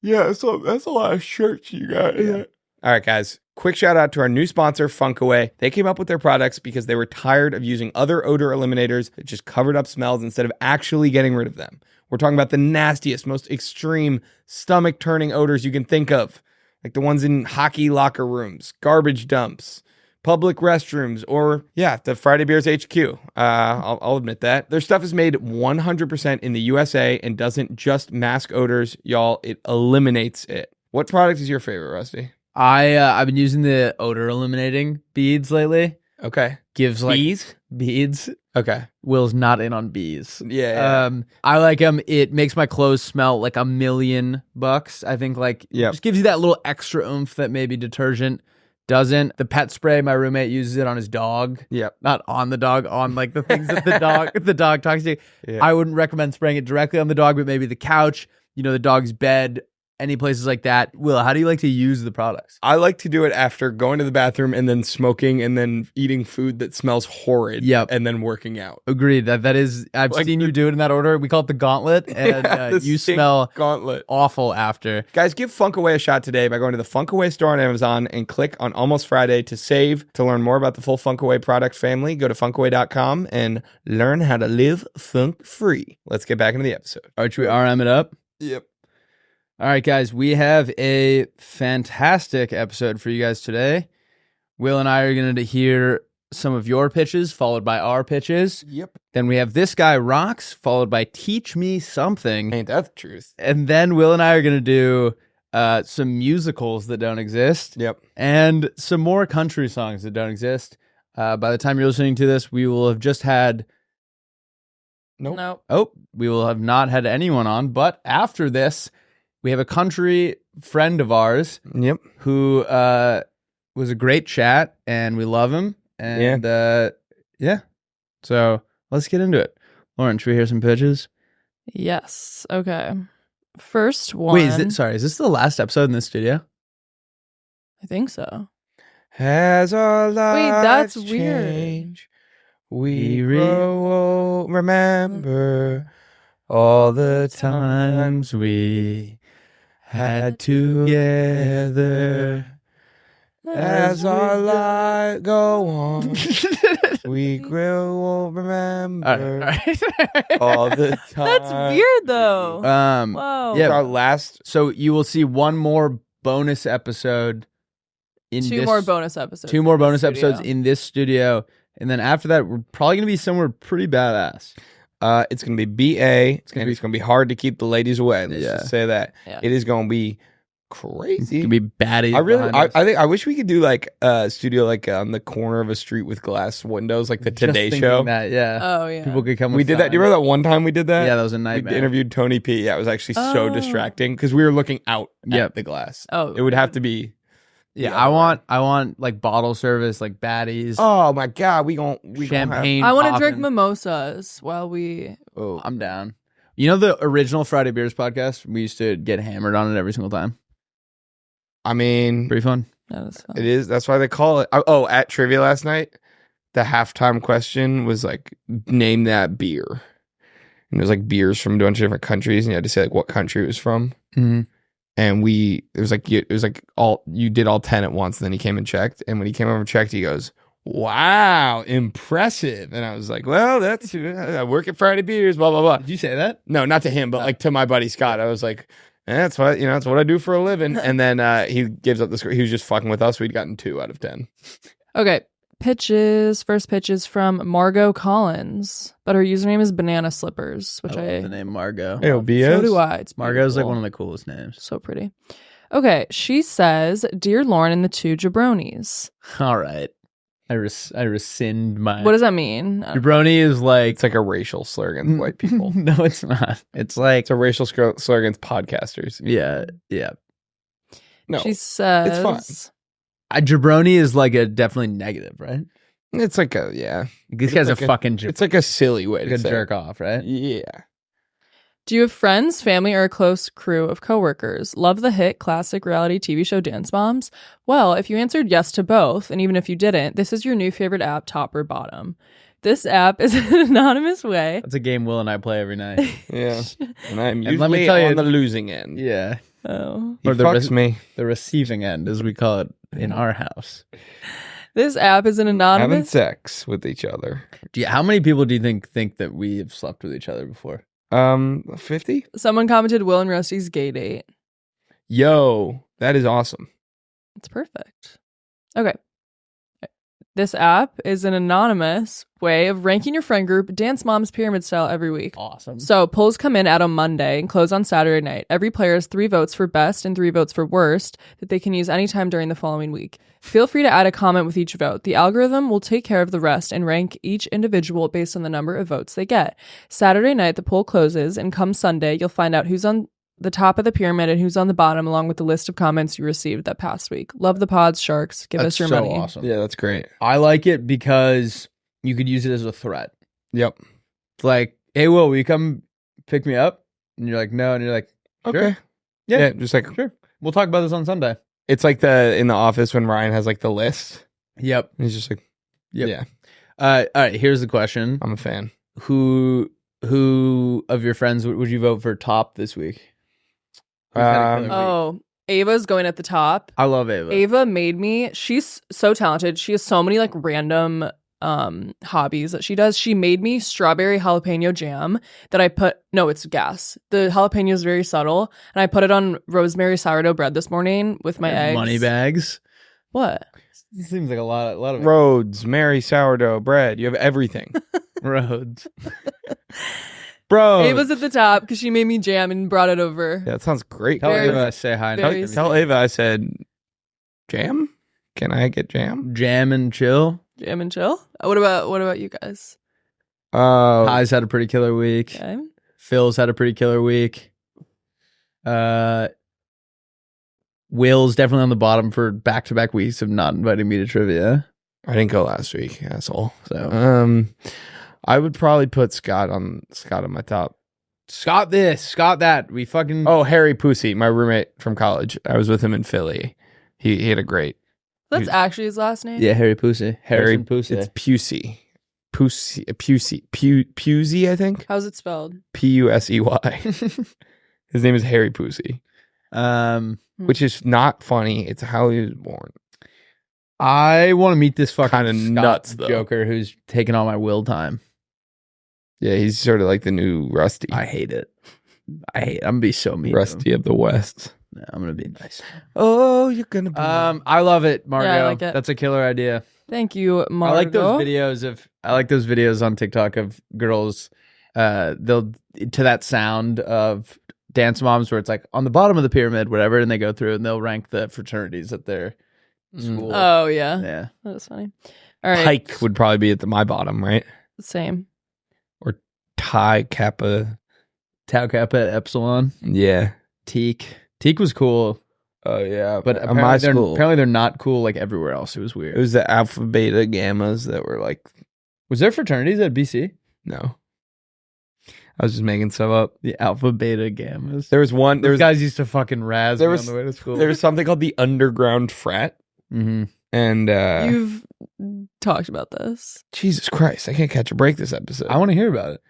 Yeah, so that's a lot of shirts you got. Yeah. All right, guys. Quick shout out to our new sponsor, Funkaway. They came up with their products because they were tired of using other odor eliminators that just covered up smells instead of actually getting rid of them. We're talking about the nastiest, most extreme, stomach-turning odors you can think of, like the ones in hockey locker rooms, garbage dumps, public restrooms, or, yeah, the Friday Beers HQ. I'll admit that. Their stuff is made 100% in the USA and doesn't just mask odors, y'all. It eliminates it. What product is your favorite, Rusty? I've been using the odor eliminating beads lately. Okay. Gives like Bees? Okay. Will's not in on bees. Yeah. I like them. It makes my clothes smell like $1 million. I think like Yep. just gives you that little extra oomph that maybe detergent doesn't. The pet spray, my roommate uses it on his dog. Yep. Not on the dog, on like the things that the dog talks to. Yeah. I wouldn't recommend spraying it directly on the dog, but maybe the couch, the dog's bed, any places like that. Will, how do you like to use the products? I like to do it after going to the bathroom and then smoking and then eating food that smells horrid. Yep. And then working out. Agreed. That is, I've Like seen you do it in that order. We call it the gauntlet, and The you stink smell gauntlet. awful after. Guys, give Funkaway a shot today by going to the Funkaway store on Amazon and click on Almost Friday to save. To learn more about the full Funkaway product family, go to funkaway.com and learn how to live funk free. Let's get back into the episode. All right, should we RM it up? Yep. All right, guys, we have a fantastic episode for you guys today. Will and I are going to hear some of your pitches, followed by our pitches. Yep. Then we have This Guy Rocks, followed by Teach Me Something. Ain't that the truth? And then Will and I are going to do some musicals that don't exist. Yep. And some more country songs that don't exist. By the time you're listening to this, we will have just had... Nope. Oh, we will have not had anyone on. But after this, we have a country friend of ours Yep. who was a great chat, and we love him. And yeah. So let's get into it. Lauren, should we hear some pitches? Yes. Okay. First one. Wait, is this the last episode in this studio? I think so. Has our lives that's weird. changed? We will remember all the times we had together. As our lives go on, we will remember all the time. That's weird, though. Whoa. yeah. Our last. So you will see one more bonus episode in Two more bonus episodes. Two in more this bonus studio. episodes in this studio. And then after that, we're probably going to be somewhere pretty badass. It's going to be BA. It's going to be hard to keep the ladies away. Let's just say that. Yeah. It is going to be crazy. It's going to be baddies. I wish we could do like a studio like on the corner of a street with glass windows, like the Today Show. That, yeah. Oh, yeah. People could come. We did that. Do you remember that one time we did that? Yeah, that was a We nightmare. interviewed Tony P. Yeah, it was actually so distracting because we were looking out at the glass. Oh, it would have to be. Yeah, I want like bottle service, like baddies. Oh my god, we champagne. I want to popping. drink mimosas while we. Oh, I'm down. You know the original Friday Beers podcast? We used to get hammered on it every single time. I mean, Pretty fun. That is fun. it is. That's why they call it. Oh, at trivia last night, the halftime question was like, name that beer, and it was like beers from a bunch of different countries, and you had to say like what country it was from. Mm-hmm. And it was like all you did all 10 at once. And then he came and checked. And when he came over and checked, he goes, "Wow, impressive." And I was like, "Well, that's I work at Friday Beers, blah blah blah." Did you say that? No, not to him, but like to my buddy Scott. I was like, that's what that's what I do for a living. And then he gives up the score. He was just fucking with us. We'd gotten 2 out of 10. Okay. Pitches. First pitch is from Margot Collins, but her username is Banana Slippers, which I love the name Margot. Hey, So do I. It's Margot's like beautiful. one of the coolest names. So pretty. Okay. She says, "Dear Lauren and the two jabronis." All right. I rescind my... What does that mean? Jabroni is like... It's like a racial slur against white people. No, it's not. It's like... It's a racial slur against podcasters. Yeah. No, She says, it's fine. Jabroni is like a definitely negative, right? It's like a This guy's like a fucking It's like a silly way like to a say jerk off, right? Yeah. "Do you have friends, family, or a close crew of coworkers? Love the hit classic reality TV show Dance Moms? Well, if you answered yes to both, and even if you didn't, this is your new favorite app, top or bottom. This app is an anonymous way." That's a game Will and I play every night. Yeah. And I'm And let me usually tell you- on the losing end. Yeah. Oh. He Or the fucks me. The receiving end, as we call it in our house. This app is an Having anonymous. sex with each other. How many people do you think that we have slept with each other before? 50? Someone commented Will and Rusty's gay date. Yo, that is awesome. It's perfect. Okay. This app is an anonymous way of ranking your friend group Dance Moms pyramid style every week. Awesome. So polls come in out on Monday and close on Saturday night. Every player has 3 votes for best and 3 votes for worst that they can use anytime during the following week. Feel free to add a comment with each vote. The algorithm will take care of the rest and rank each individual based on the number of votes they get. Saturday night, the poll closes, and come Sunday, you'll find out who's on the top of the pyramid and who's on the bottom, along with the list of comments you received that past week. Love the pods, sharks. Give us your so money. awesome. Yeah, that's great. I like it because you could use it as a threat. Yep. It's like, "Hey, Will you come pick me up?" And you're like, "No." And you're like, "Sure." Okay. Yeah, just like Sure. We'll talk about this on Sunday. it's like in the office when Ryan has like the list. Yep. He's just like, Yep. yeah, All right. Here's the question: I'm a fan. Who of your friends would you vote for top this week? Who's had a killer week? Oh, Ava's going at the top. I love Ava. Ava made me. She's so talented. She has so many like random hobbies that she does. She made me strawberry jalapeno jam that I put. No, it's gas. The jalapeno is very subtle, and I put it on rosemary sourdough bread this morning with my eggs. Money bags. What? It seems like a lot of Rhodes, Mary sourdough bread. You have everything. roads. Bro. Ava's at the top because she made me jam and brought it over. Yeah, that sounds great. Tell Very- Ava I say hi. very Tell Ava I said, jam? Can I get jam? Jam and chill. Jam and chill. What about you guys? Kai's had a pretty killer week. Okay. Phil's had a pretty killer week. Will's definitely on the bottom for back-to-back weeks of not inviting me to trivia. I didn't go last week, asshole. So I would probably put Scott on my top. Scott this, Scott that. We fucking Oh, Harry Pussy, my roommate from college. I was with him in Philly. He had a great That's actually his last name. yeah, Harry Pussy. Harrison Pussy. It's Pusey. Pusey, I think. How's it spelled? Pusey. His name is Harry Pussy, which is not funny. It's how he was born. I want to meet this fucking Kinda Scott nuts, though. Joker who's taking all my will time. Yeah, he's sort of like the new Rusty. I hate it. I'm gonna be so mean. Rusty of the West. No, I'm gonna be nice. Oh, you're gonna be. I love it, Margo. Yeah, I like it. That's a killer idea. Thank you, Margo. I like those videos on TikTok of girls. They'll to that sound of Dance Moms where it's like on the bottom of the pyramid, whatever, and they go through and they'll rank the fraternities at their school. Oh yeah, Yeah. that was funny. All right, Pike would probably be at my bottom, right? same. Or Chi Kappa. Tau Kappa Epsilon. Yeah. Teak was cool, Oh yeah. but at my school, apparently they're not cool like everywhere else. It was weird. it was the Alpha Beta Gammas that were like, Was there fraternities at BC? no. I was just making stuff up. The Alpha Beta Gammas. There was one. Those guys used to fucking razz there me was- on the way to school. There was something called the Underground Frat, Mm-hmm. and You've talked about this. Jesus Christ, I can't catch a break this episode. I want to hear about it.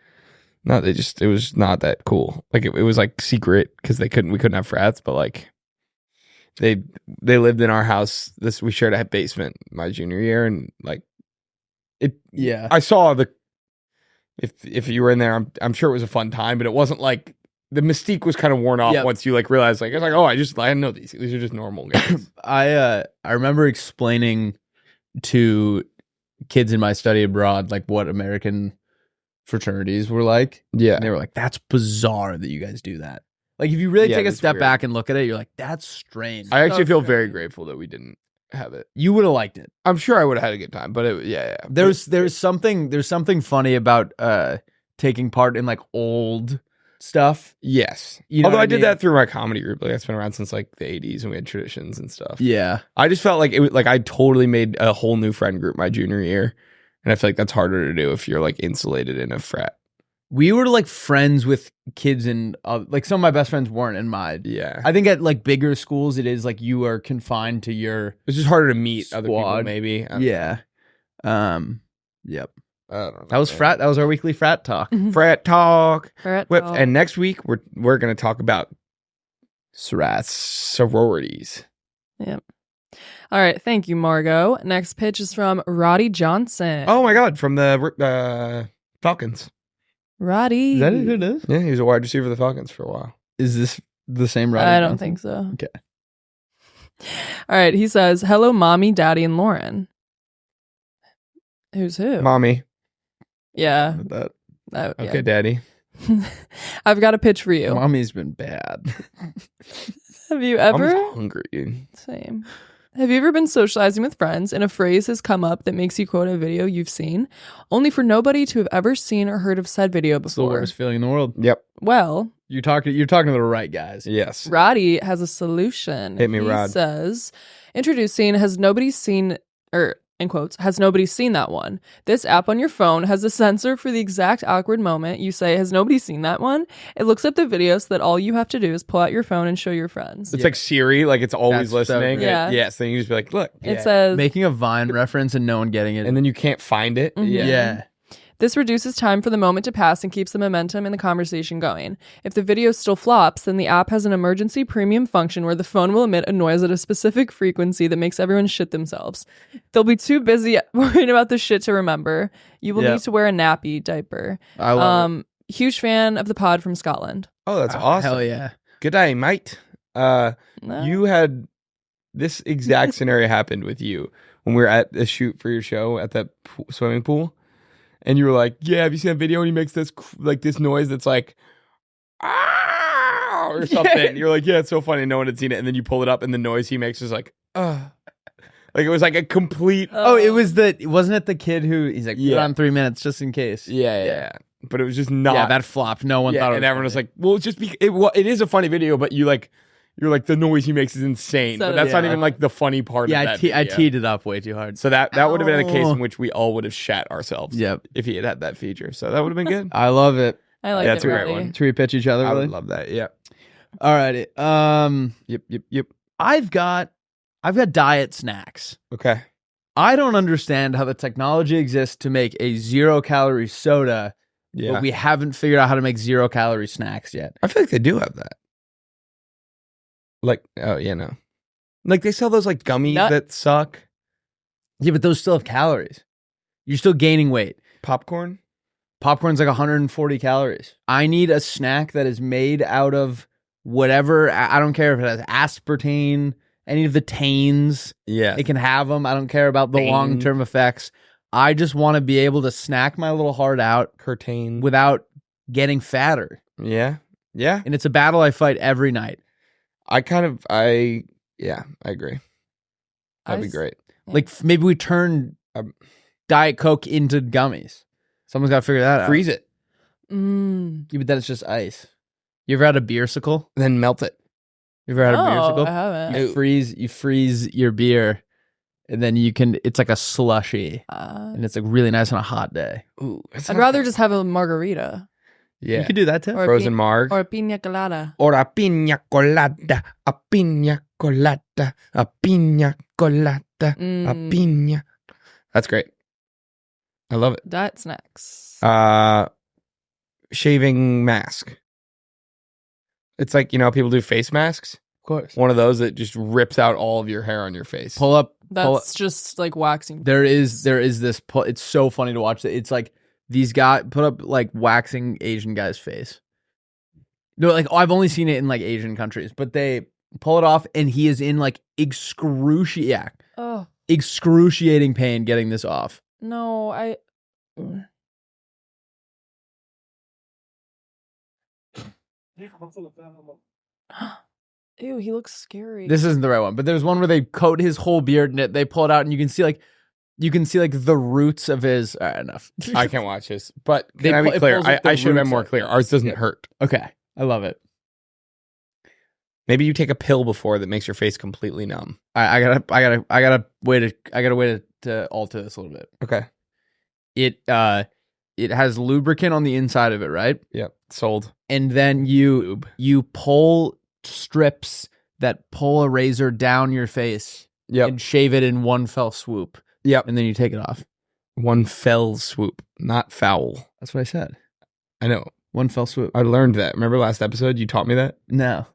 No, it was not that cool. Like it was like secret because we couldn't have frats, but like they lived in our house. We shared a basement my junior year, and like it. Yeah. I saw if you were in there, I'm sure it was a fun time, but it wasn't like the mystique was kind of worn off Yep. once you like realized like it's like, oh, I didn't know these are just normal guys. I remember explaining to kids in my study abroad like what American fraternities were like. Yeah. And they were like, that's bizarre that you guys do that. Like if you really Yeah, take a that's step weird. back and look at it, you're like, that's strange. I actually feel Okay. very grateful that we didn't have it. You would have liked it. I'm sure I would have had a good time, but yeah. There's something funny about taking part in like old stuff. Yes. You know Although what I I did mean? that through my comedy group. Like that's been around since like the 80s and we had traditions and stuff. Yeah. I just felt like it was like I totally made a whole new friend group my junior year. And I feel like that's harder to do if you're like insulated in a frat. We were like friends with kids in like some of my best friends weren't in mine. Yeah. I think at like bigger schools it is like you are confined to your It's just harder to meet other people Squad. maybe. I don't yeah. Yep. know. I don't know. That was frat. That was our weekly frat talk. Frat talk. Frat Whip. talk. And next week we're going to talk about Srats. sororities. Yep. All right. Thank you, Margo. Next pitch is from Roddy Johnson. Oh my God. From the Falcons. Roddy. Is that who it is? Yeah. He was a wide receiver of the Falcons for a while. Is this the same Roddy I don't Johnson? think so. Okay. All right. He says, hello, mommy, daddy, and Lauren. Who's who? Mommy. Yeah. That Yeah. Okay, daddy. I've got a pitch for you. mommy's been bad. Have you I'm ever? hungry. Same. Have you ever been socializing with friends and a phrase has come up that makes you quote a video you've seen, only for nobody to have ever seen or heard of said video It's the before? worst feeling in the world. Yep. Well, You're talking to the right guys. Yes. Roddy has a solution. Hit me, he Rod. says, introducing, has nobody seen, or in quotes, has nobody seen that one? This app on your phone has a sensor for the exact awkward moment you say, has nobody seen that one? It looks up the video so that all you have to do is pull out your phone and show your friends. It's like Siri, like it's always That's so listening. great. Yeah. So you just be like, look. It says, Making a Vine reference and no one getting it. And then you can't find it. Mhm. yeah. this reduces time for the moment to pass and keeps the momentum in the conversation going. If the video still flops, then the app has an emergency premium function where the phone will emit a noise at a specific frequency that makes everyone shit themselves. They'll be too busy worrying about the shit to remember. You will need to wear a nappy diaper. I love it. Huge fan of the pod from Scotland. Oh, that's awesome. Hell yeah. Good day, mate. You had this exact scenario happened with you when we were at the shoot for your show at that swimming pool. And you were like, yeah, have you seen that video? And he makes this like this noise that's like, ah, or something. Yeah. You're like, yeah, it's so funny. No one had seen it. And then you pull it up and the noise he makes is like, like it was like a complete. Oh, wasn't it the kid who, he's like, put it on 3 minutes just in case. Yeah. But it was just not. Yeah, that flopped. No one thought it was. And everyone was like, well, just it is a funny video, but you're like, the noise he makes is insane. So, but that's not even like the funny part Yeah, of that video. I teed it up way too hard. So that would have been a case in which we all would have shat ourselves. Yep. If he had that feature. So that would have been good. I love it. I like That's it, a great Roddy. one. Should we pitch each other? I Really? would love that. Yeah. Alrighty. Yep. I've got diet snacks. Okay. I don't understand how the technology exists to make a 0-calorie soda, Yeah. but we haven't figured out how to make 0-calorie snacks yet. I feel like they do have that. Like, oh yeah, no. Like they sell those like gummies that suck. Yeah, but those still have calories. You're still gaining weight. Popcorn. Popcorn's like 140 calories. I need a snack that is made out of whatever. I don't care if it has aspartame, any of the tanes. Yeah. It can have them. I don't care about the long-term effects. I just want to be able to snack my little heart out Curtain. without getting fatter. Yeah. And it's a battle I fight every night. I agree. That'd be great. Like maybe we turn Diet Coke into gummies. Someone's got to figure that out. Freeze it. Yeah, but then it's just ice. You ever had a beersicle? Then melt it. You ever had a beersicle? I haven't. You freeze your beer, and then it's like a slushy, and it's like really nice on a hot day. Ooh, I'd rather just have a margarita. Yeah. You could do that too. Or Frozen marg. Or a pina colada. Or a piña colada. A piña colada. A piña colada. A piña. That's great. I love it. Diet snacks. Shaving mask. It's like, people do face masks. Of course. One of those that just rips out all of your hair on your face. That's just like waxing. There is this. It's so funny to watch. It's like these guys put up like waxing Asian guy's face. No, like I've only seen it in like Asian countries, but they pull it off, and he is in like excruciating pain getting this off. No, Ew, he looks scary. This isn't the right one, but there's one where they coat his whole beard in it. They pull it out, and you can see like the roots of his. All right, enough. I can't watch this, but They can I be it clear? pulls up the I should have been roots more out. clear. Ours doesn't hurt. Okay, I love it. Maybe you take a pill before that makes your face completely numb. I gotta wait to alter this a little bit. Okay. It has lubricant on the inside of it, right? Yep. Sold. And then you pull strips that pull a razor down your face. Yep. And shave it in one fell swoop. Yep. And then you take it off. One fell swoop, not foul. That's what I said. I know. One fell swoop. I learned that. Remember last episode? You taught me that. No.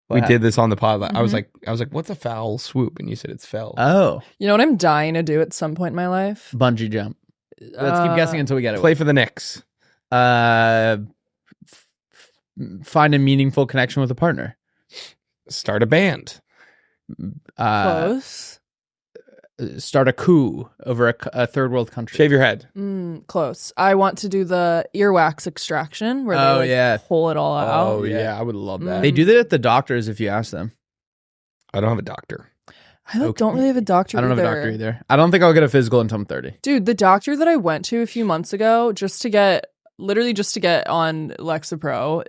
We did this on the pod. I was like, what's a foul swoop? And you said it's fell. Oh, You know what I'm dying to do at some point in my life? bungee jump. Let's keep guessing until we get it. Play for the Knicks. Find a meaningful connection with a partner. Start a band. Close. Start a coup over a third world country. Shave your head. Close. I want to do the earwax extraction where they pull it all out. Oh, yeah. I would love that. They do that at the doctors if you ask them. I don't have a doctor. I don't really have a doctor I don't have a doctor either. I don't think I'll get a physical until I'm 30. Dude, the doctor that I went to a few months ago just to get on Lexapro,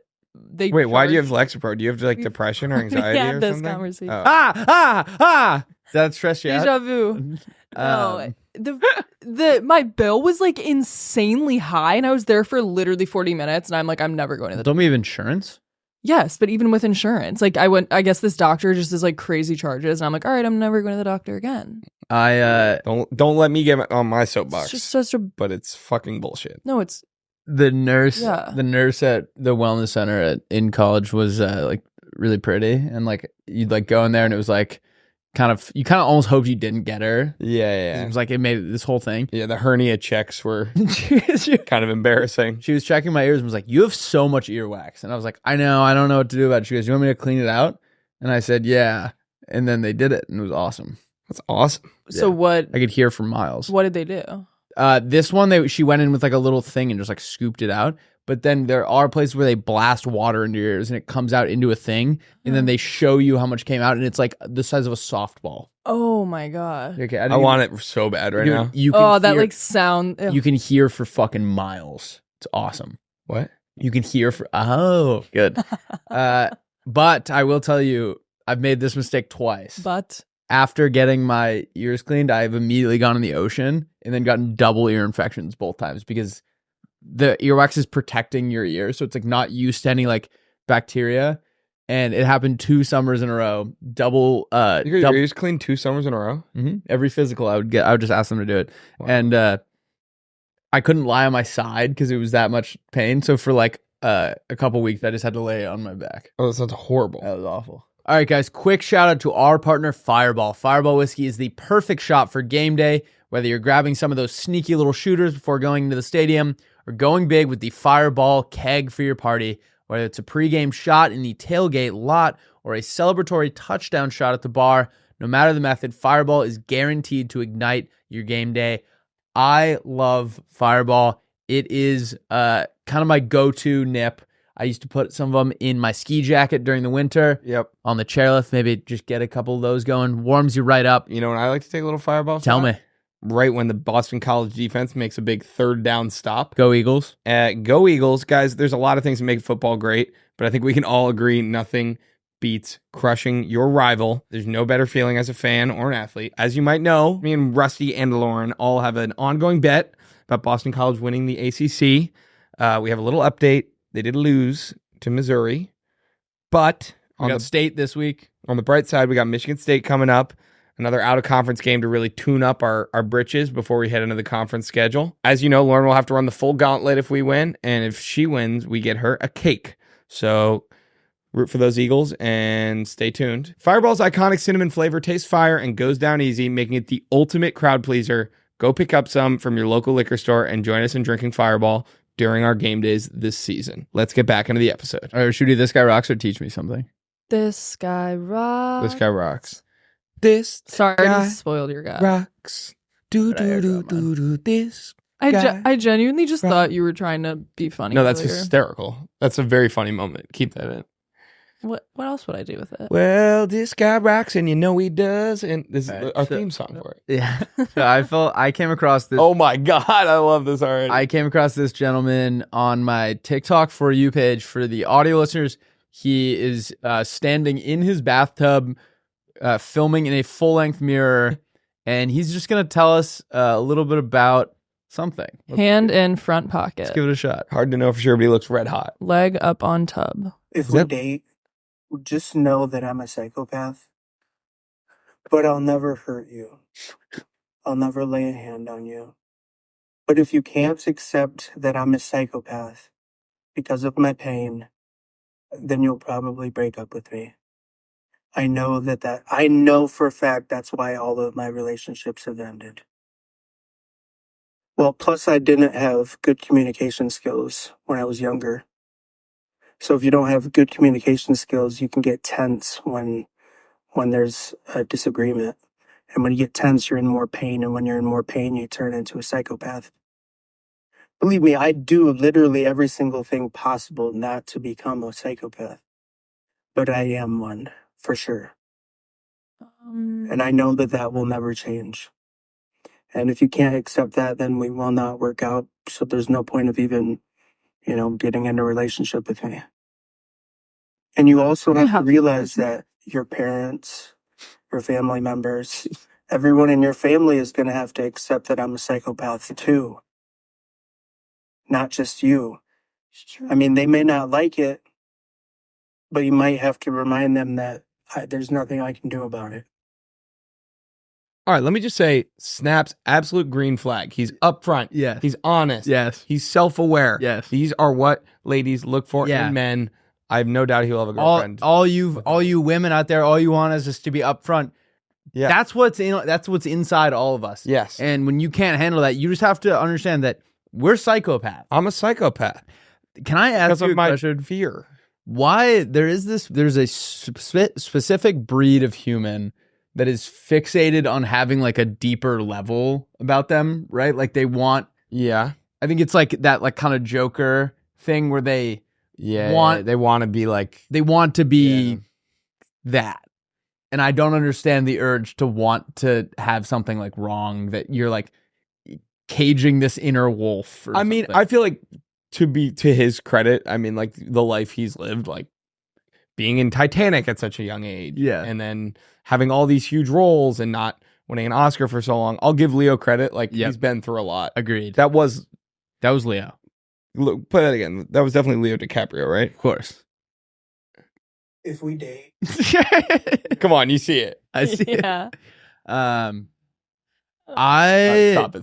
Wait, why do you have Lexapro? Do you have like depression or anxiety or this something? conversation. Oh. that stress you out? Deja vu. No, Um, my bill was like insanely high, and I was there for literally 40 minutes, and I'm like, I'm never going to the. Don't we have insurance? Yes, but even with insurance, like I guess this doctor just is like crazy charges, and I'm like, all right, I'm never going to the doctor again. Don't let me get on my soapbox. It's just such a. But it's fucking bullshit. No, it's. The nurse Yeah. the nurse at the wellness center in college was like really pretty, and like you'd like go in there and it was like you kind of almost hoped you didn't get her. Yeah. It was like it made this whole thing. Yeah, the hernia checks were she kind of embarrassing. was checking my ears and was like, "You have so much earwax," and I was like, "I know, I don't know what to do about it." She goes, "You want me to clean it out?" And I said, "Yeah," and then they did it, and it was awesome. That's awesome. So Yeah. what? I could hear for miles. What did they do? This one, she went in with like a little thing and just like scooped it out. But then there are places where they blast water into your ears and it comes out into a thing, and then they show you how much came out, and it's like the size of a softball. Oh my god. Okay, I want it so bad right now. You can Oh, that hear, like sound. you can hear for fucking miles. It's awesome. What? You can hear for good. But I will tell you, I've made this mistake twice. But After getting my ears cleaned, I've immediately gone in the ocean and then gotten double ear infections both times because the earwax is protecting your ear. So it's like not used to any like bacteria. And it happened 2 summers in a row. You got your Double ears cleaned 2 summers in a row? every physical I would just ask them to do it. Wow. And I couldn't lie on my side because it was that much pain. So for like a couple weeks, I just had to lay on my back. Oh, that sounds horrible. That was awful. All right, guys, quick shout out to our partner, Fireball. Fireball Whiskey is the perfect shot for game day, whether you're grabbing some of those sneaky little shooters before going into the stadium or going big with the Fireball keg for your party, whether it's a pregame shot in the tailgate lot or a celebratory touchdown shot at the bar. No matter the method, Fireball is guaranteed to ignite your game day. I love Fireball. It is kind of my go-to nip. I used to put some of them in my ski jacket during the winter. Yep. On the chairlift, maybe just get a couple of those going. Warms you right up. You know when I like to take a little Fireball Tell shot? me. Right when the Boston College defense makes a big 3rd down stop. Go Eagles. Go Eagles. Guys, there's a lot of things that make football great, but I think we can all agree nothing beats crushing your rival. There's no better feeling as a fan or an athlete. As you might know, me and Rusty and Lauren all have an ongoing bet about Boston College winning the ACC. We have a little update. They did lose to Missouri, but We got State this week. on the bright side, we got Michigan State coming up. Another out-of-conference game to really tune up our britches before we head into the conference schedule. As you know, Lauren will have to run the full gauntlet if we win, and if she wins, we get her a cake. So root for those Eagles and stay tuned. Fireball's iconic cinnamon flavor tastes fire and goes down easy, making it the ultimate crowd pleaser. Go pick up some from your local liquor store and join us in drinking Fireball during our game days this season. Let's get back into the episode. All right, should we do This Guy Rocks or Teach Me Something? this guy rocks. This guy rocks. This Sorry, I guy just spoiled your guy. rocks. Do do do do do this. guy I genuinely just rock. thought you were trying to be funny. No, that's earlier. hysterical. That's a very funny moment. Keep that in. What else would I do with it? Well, this guy rocks, and you know he does. And this is All right, our so- theme song for it. Yeah. So I came across this. Oh my God, I love this already. I came across this gentleman on my TikTok For You page. For the audio listeners, he is standing in his bathtub, filming in a full-length mirror, and he's just going to tell us a little bit about something. Hand in front pocket. Let's give it a shot. Hard to know for sure, but he looks red hot. Leg up on tub. If Is we that- date, just know that I'm a psychopath, but I'll never hurt you. I'll never lay a hand on you. But if you can't accept that I'm a psychopath because of my pain, then you'll probably break up with me. I know for a fact that's why all of my relationships have ended. Well, plus I didn't have good communication skills when I was younger. So if you don't have good communication skills, you can get tense when there's a disagreement. And when you get tense, you're in more pain. And when you're in more pain, you turn into a psychopath. Believe me, I do literally every single thing possible not to become a psychopath. But I am one, for sure. And I know that will never change. And if you can't accept that, then we will not work out. So there's no point of even, getting in a relationship with me. And you also have to realize that your parents or family members. Everyone in your family is going to have to accept that I'm a psychopath too. Not just you. I mean, they may not like it, but you might have to remind them that there's nothing I can do about it. All right, let me just say, Snap's absolute green flag. He's upfront. Yes. He's honest. Yes. He's self-aware. Yes. These are what ladies look for in men. I have no doubt he'll have a girlfriend. All you women out there, all you want is just to be upfront. Yeah. That's what's inside all of us. Yes. And when you can't handle that, you just have to understand that we're psychopaths. I'm a psychopath. Can I ask Because you of a my question? fear. Why there's a specific breed of human that is fixated on having like a deeper level about them, right? Like they want, Yeah. I think it's like that like kind of Joker thing where they want to be like, they want to be that. And I don't understand the urge to want to have something like wrong that you're like caging this inner wolf. I mean, I feel like to his credit, I mean, like the life he's lived, like being in Titanic at such a young age. Yeah. And then having all these huge roles and not winning an Oscar for so long. I'll give Leo credit. Like he's been through a lot. Agreed. That was Leo. Look, play that again. That was definitely Leo DiCaprio, right? Of course. If we date. Come on, you see it. I see Yeah. it.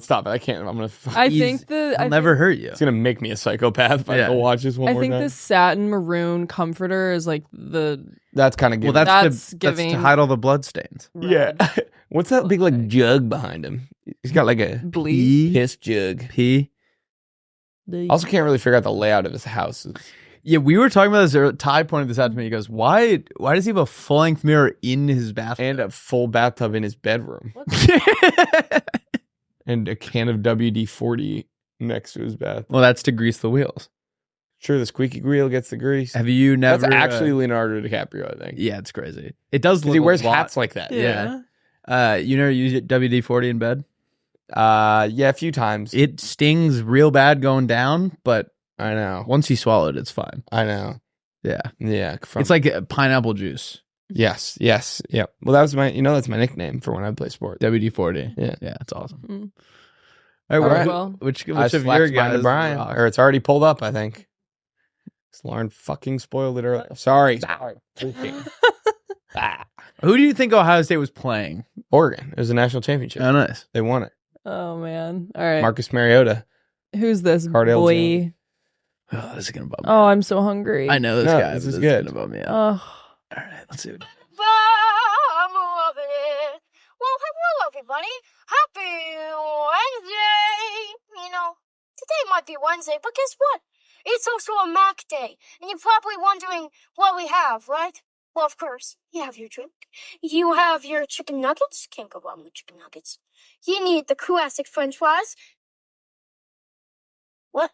Stop it. I can't. I'm gonna. I think I'll never hurt you. It's gonna make me a psychopath if I go watch this one I more think time. the satin maroon comforter is like the That's kind of good. Well, that's to giving hide all the blood stains. red. yeah. What's that big like jug behind him? He's got like a Bleed. piss jug. Pee. I also can't really figure out the layout of his house. Yeah, we were talking about this. Ty pointed this out to me. He goes, "Why does he have a full-length mirror in his bathroom And a full bathtub in his bedroom. And a can of WD-40 next to his bath. Well, that's to grease the wheels. Sure, the squeaky wheel gets the grease. Have you never? That's actually Leonardo DiCaprio, I think. yeah, it's crazy. It does. Because Look he wears a lot. hats like that. Yeah. You never use WD-40 in bed? Yeah, a few times. It stings real bad going down, but I know. once you swallow it, it's fine. I know. Yeah. Yeah. It's like pineapple juice. Yes. Yep. Well, that's my nickname for when I play sport. WD-40. Yeah. Yeah, it's awesome. Mm. All right, Well, which I of your slapped mine to guys? Brian, rock? or it's already pulled up, I think. Lauren fucking spoiled it earlier. Sorry. Who do you think Ohio State was playing? Oregon. It was a national championship. Oh, nice. They won it. Oh man. All right. Marcus Mariota. Who's this Cardale boy? Oh, this is gonna bum me. Oh, I'm so hungry. I know this No, guy. this but is is good. gonna bum me out. Oh. All right, let's see. I'm loving it. Well, hello, everybody. Happy Wednesday. You know, today might be Wednesday, but guess what? It's also a Mac day, and you're probably wondering what we have, right? Well, of course, you have your drink. You have your chicken nuggets. Can't go wrong with chicken nuggets. You need the classic French fries. What?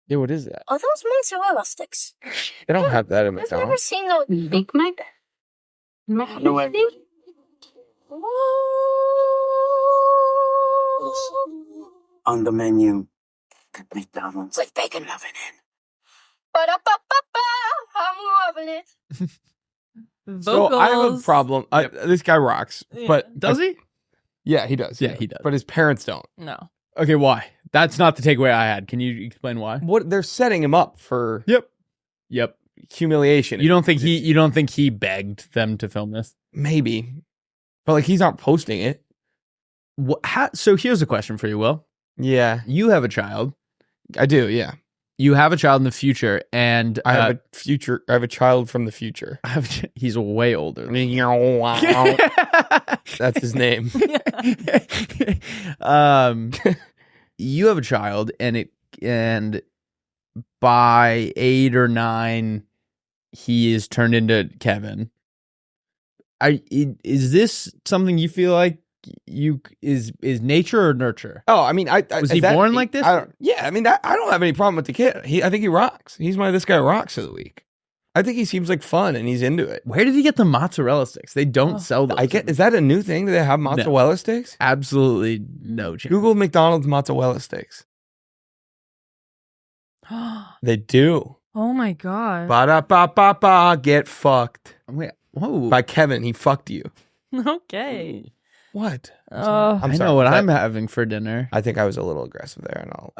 Yeah, what is that? Are those mozzarella sticks? They don't have that in I've never McDonald's. seen those. Big Mac? No way. On the menu at McDonald's. With bacon loving it. Ba-da-ba-ba-ba. I'm loving it. Vocals. So I have a problem. This guy rocks, Yeah. but Does he? Yeah, he does. Yeah, he does. But his parents don't. No. Okay, why? That's not the takeaway I had. Can you explain why? What they're setting him up for Yep. humiliation. You don't think he begged them to film this? Maybe, but like he's not posting it. So here's a question for you, Will. Yeah, You have a child. I do. Yeah, You have a child in the future, and I have a future. I have a child from the future. he's way older. That's his name. You have a child, and by 8 or 9, he is turned into Kevin. Is this something you feel like is nature or nurture? Oh, I mean, Was he born like this? Yeah, I mean, I don't have any problem with the kid. I think he rocks. He's my This Guy Rocks of the week. I think he seems like fun and he's into it. Where did he get the mozzarella sticks? They don't sell those. Is that a new thing? Do they have mozzarella sticks? Absolutely no chance. Google McDonald's mozzarella sticks. They do. Oh my god. Ba-da-ba-ba-ba, get fucked. Wait, whoa. By Kevin, he fucked you. Okay. What? I know what I'm having for dinner. I think I was a little aggressive there, and I'll.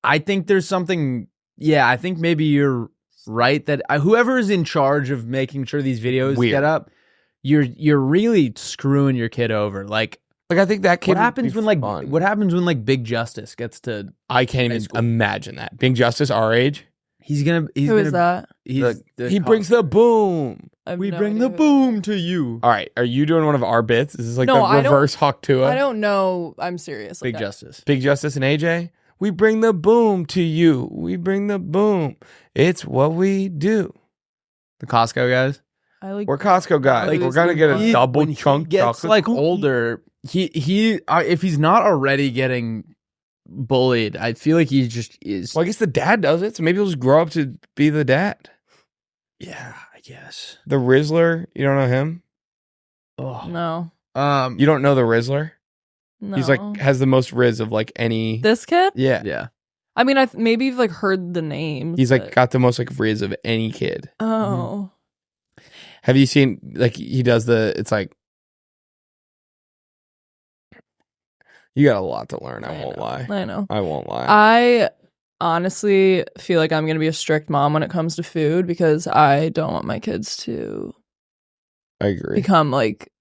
I think there's something. Yeah, I think maybe you're right that whoever is in charge of making sure these videos get up, you're really screwing your kid over. Like I think that kid. What happens when Big Justice gets to? I can't even imagine that. Big Justice, our age. Who is that? He brings the boom. We bring the boom to you. All right, are you doing one of our bits? Is this like the reverse Hawk Tua? I don't know. I'm serious. Big Justice. Big Justice and AJ. We bring the boom to you. We bring the boom. It's what we do. The Costco guys. We're Costco guys. We're gonna get a double chunk. Gets like older. He if he's not already getting bullied, I feel like he just is. Well, I guess the dad does it, so maybe he'll just grow up to be the dad. Yeah, I guess. The Rizzler, you don't know him? Oh no. You don't know the Rizzler? No. He's like has the most Riz of like any. This kid? Yeah. I mean, maybe you've like heard the name. He's like got the most like Riz of any kid. Oh. Have you seen like he does it's like. You got a lot to learn. I won't lie. I know. I won't lie. I honestly feel like I'm going to be a strict mom when it comes to food because I don't want my kids to I agree. become like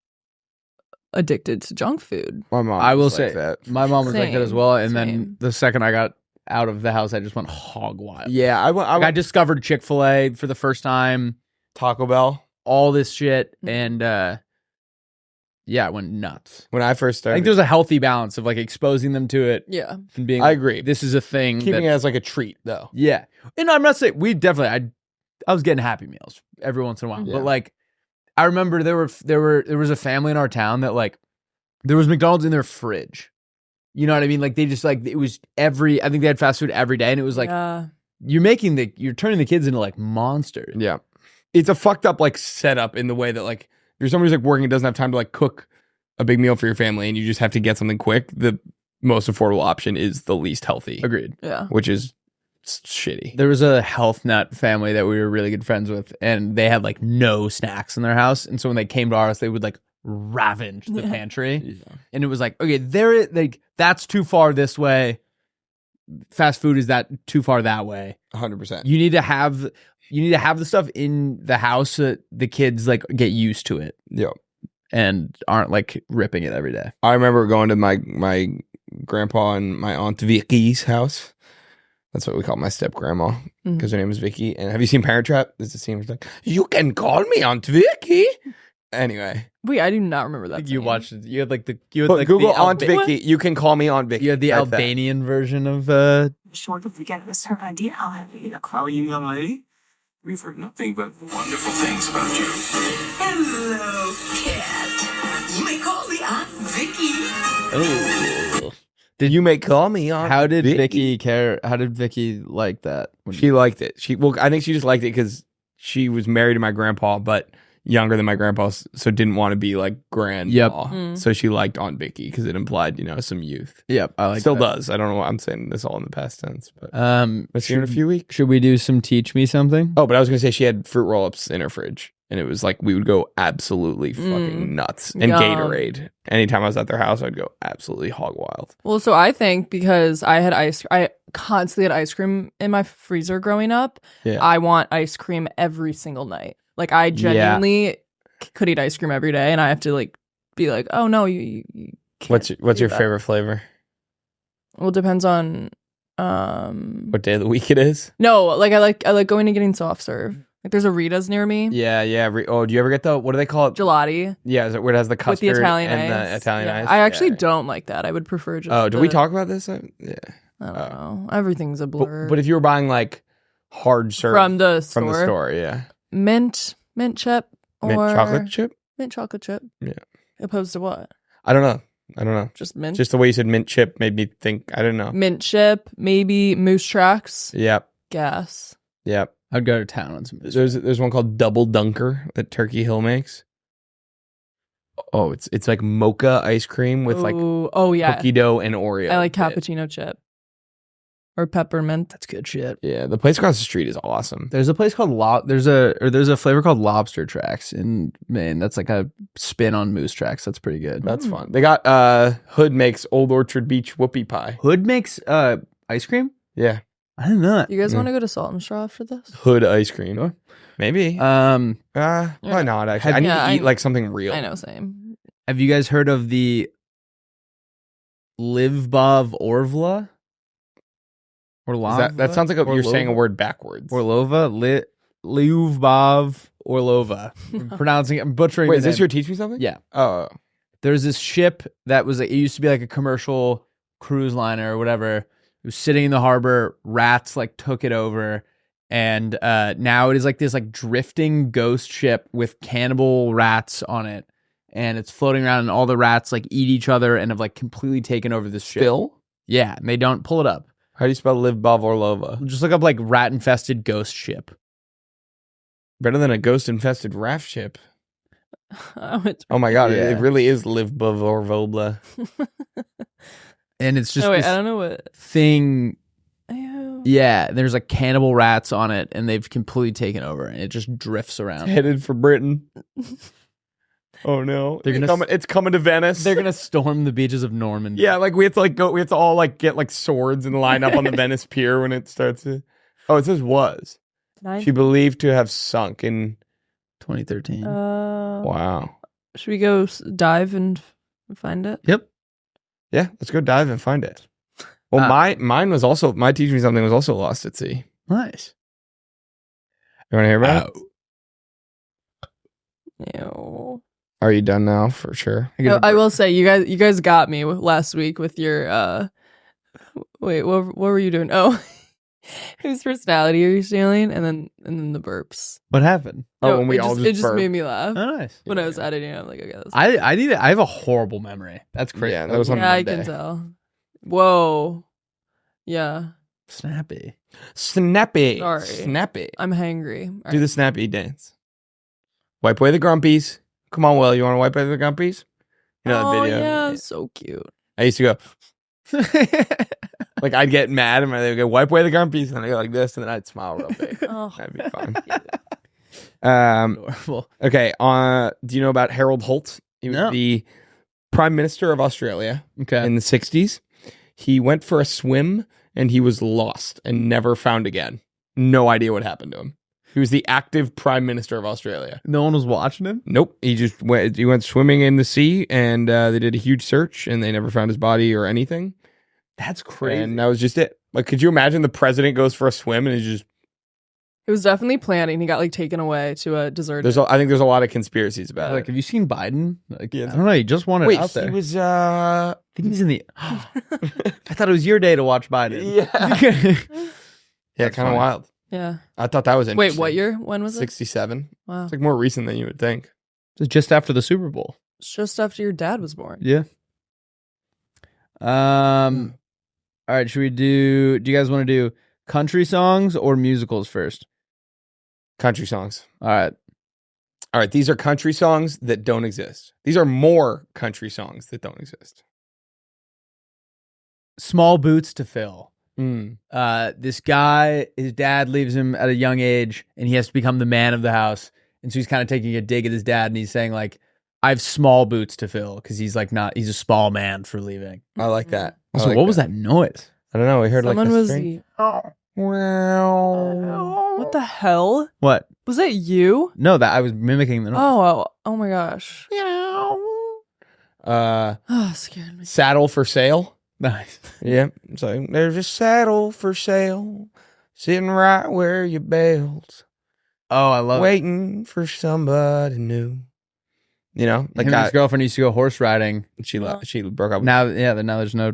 addicted to junk food. My mom I will was say like that. my mom was like that as well. And then Same. the second I got out of the house, I just went hog wild. Yeah, I discovered Chick-fil-A for the first time, Taco Bell, all this shit, and yeah, I went nuts. when I first I started. think there's a healthy balance of like exposing them to it Yeah. and being. I agree. This is a thing. Keeping that- it as like a treat though. Yeah, and I'm not saying we definitely. I was getting Happy Meals every once in a while, Yeah. but like I remember there was a family in our town that like there was McDonald's in their fridge. You know what I mean? Like they just like it was I think they had fast food every day, and it was like you're turning the kids into like monsters. Yeah, it's a fucked up like setup in the way that like if you're somebody who's like working and doesn't have time to like cook a big meal for your family, and you just have to get something quick. The most affordable option is the least healthy. Agreed. Yeah. Which is shitty. There was a health nut family that we were really good friends with, and they had like no snacks in their house. And so when they came to ours, they would like ravage the pantry. Yeah. And it was like, okay, like that's too far this way. Fast food is that too far that way. 100%. You need to have the stuff in the house so that the kids like get used to it. Yeah. And aren't like ripping it every day. I remember going to my grandpa and my aunt Vicky's house. That's what we call my step grandma because her name is Vicky. And have you seen Parent Trap? There's a scene where it's like, you can call me Aunt Vicky. Anyway, Wait, I do not remember that. You watched it. You had like Google Aunt Vicky. You can call me Aunt Vicky. You had the Albanian version of Short of get this her idea. I'll have you to call you young lady. We've heard nothing but wonderful things about you. Hello, cat. You may call me Aunt Vicky. Oh. Did you make call me Aunt How did Vicky? Vicky care? How did Vicky like that? She liked it. I think she just liked it because she was married to my grandpa, but younger than my grandpa, so didn't want to be like grandpa. So she liked Aunt Vicky because it implied, some youth. Yep, I like Still that. does. I don't know why I'm saying this all in the past tense, but let's see her in a few weeks. Should we do some teach me something? Oh, but I was gonna say she had fruit roll-ups in her fridge, and it was like we would go absolutely fucking nuts. And Yum. Gatorade. Anytime I was at their house, I'd go absolutely hog wild. Well, so I think because I constantly had ice cream in my freezer growing up, Yeah. I want ice cream every single night. Like I genuinely could eat ice cream every day, and I have to like be like, oh no, you can't. What's do your that. favorite flavor? Well, it depends on What day of the week it is? No, like I like going and getting soft serve. Like there's a Rita's near me. Yeah. Do you ever get what do they call it? Gelati Yeah, is it where it has the custard with the Italian and ice. the Italian Yeah. ice? I actually Yeah. don't like that. I would prefer just. Oh, did we talk about this? Yeah. I don't know. Everything's a blur. But if you were buying like hard serve from the store, yeah, mint chip or mint chocolate chip. mint chocolate chip. Yeah. Opposed to what? I don't know. Just mint. Just the way you said mint chip made me think. I don't know. Mint chip, maybe Moose Tracks, Yep. gas. I'd go to town on some. There's one called Double Dunker that Turkey Hill makes. Oh, it's like mocha ice cream with like Oh yeah, cookie dough and Oreo. I like dip. cappuccino chip. or peppermint. That's good shit. Yeah, the place across the street is awesome. There's a place called there's a flavor called Lobster Tracks in Maine. That's like a spin on Moose Tracks. That's pretty good. That's fun. They got Hood makes Old Orchard Beach whoopie pie. Hood makes ice cream? Yeah, I didn't know that. You guys want to go to Salt and Straw after this? Hood ice cream. Sure. Maybe. Why not? Actually, I need to eat like something real. I know, same. Have you guys heard of the Livbov Orvla? Orlova? That sounds like you're Orlova? saying a word backwards. Orlova? Livbov Orlova. I'm butchering Wait, the is this name. your Teach Me Something? Yeah. Oh. There's this ship that was it used to be like a commercial cruise liner or whatever. It was sitting in the harbor. Rats like took it over. And now it is like this like drifting ghost ship with cannibal rats on it. And it's floating around and all the rats like eat each other and have like completely taken over this ship. Still? Yeah. And they don't pull it up. How do you spell Liv Bov Orlova? Just look up like rat infested ghost ship. Better than a ghost infested raft ship. Oh my god, Yeah. it really is Liv Bov Orlova. And it's just wait, this I don't know what thing. Ew. Yeah. There's like cannibal rats on it and they've completely taken over and it just drifts around. Headed for Britain. Oh no. It's coming to Venice. They're gonna storm the beaches of Normandy. Yeah, like we have to all like get like swords and line up on the Venice pier when it starts to. Oh, it says was. She believed to have sunk in 2013. Wow. Should we go dive and find it? Yep. Yeah, let's go dive and find it. Well, mine was also my Teach Me Something was also lost at sea. Nice. You want to hear about it? Ew. Are you done now? For sure. I will say you guys got me last week with your wait, what were you doing? Oh, whose personality are you stealing? And then the burps. What happened? Oh, when we all it just burped. made me laugh. Oh, nice. When I was editing, I'm like, okay, that's I have a horrible memory. That's crazy. Yeah, that was on yeah, I Monday. can tell. Whoa. Yeah. Snappy. Snappy. Sorry. Snappy. I'm hangry. Do the snappy dance. Wipe away the grumpies. Come on, Will. You want to wipe away the grumpies? You know that video? Yeah, so cute. I used to go, like, I'd get mad and they would go, wipe away the grumpies. And I go like this, and then I'd smile real big. Oh. That'd be fun. Adorable. Okay. Do you know about Harold Holt? He was No. the Prime Minister of Australia Okay. in the 60s. He went for a swim and he was lost and never found again. No idea what happened to him. He was the active Prime Minister of Australia. No one was watching him? Nope. He went swimming in the sea and they did a huge search and they never found his body or anything. That's crazy. And that was just it. Like, could you imagine the president goes for a swim and he's just... It was definitely planning. He got like taken away to a deserted. I think there's a lot of conspiracies about Like, it. have you seen Biden? Like, Yeah. I don't know. He just wanted Wait, out there. he was... I think he's in the... I thought it was your day to watch Biden. Yeah. Yeah, That's kind of funny. wild. Yeah. I thought that was Wait, interesting. what year? When was it? 67. Wow. It's like more recent than you would think. It's just after the Super Bowl. It's just after your dad was born. Yeah. All right. Should we do you guys want to do country songs or musicals first? Country songs. All right. All right, these are country songs that don't exist. These are more country songs that don't exist. Small Boots to Fill. Mm. This guy, his dad leaves him at a young age and he has to become the man of the house. And so he's kind of taking a dig at his dad and he's saying like, I have small boots to fill because he's a small man for leaving. I like that. Also, what was that noise? I don't know. We heard Someone like was. string. What the hell? What? Was that you? No, that I was mimicking the noise. Oh my gosh. Oh, scared me. Saddle for sale. Nice. Yeah. So there's a saddle for sale sitting right where you bailed, Oh, I love it. waiting for somebody new. You know, like Him and his girlfriend used to go horse riding. she broke up. Now there's no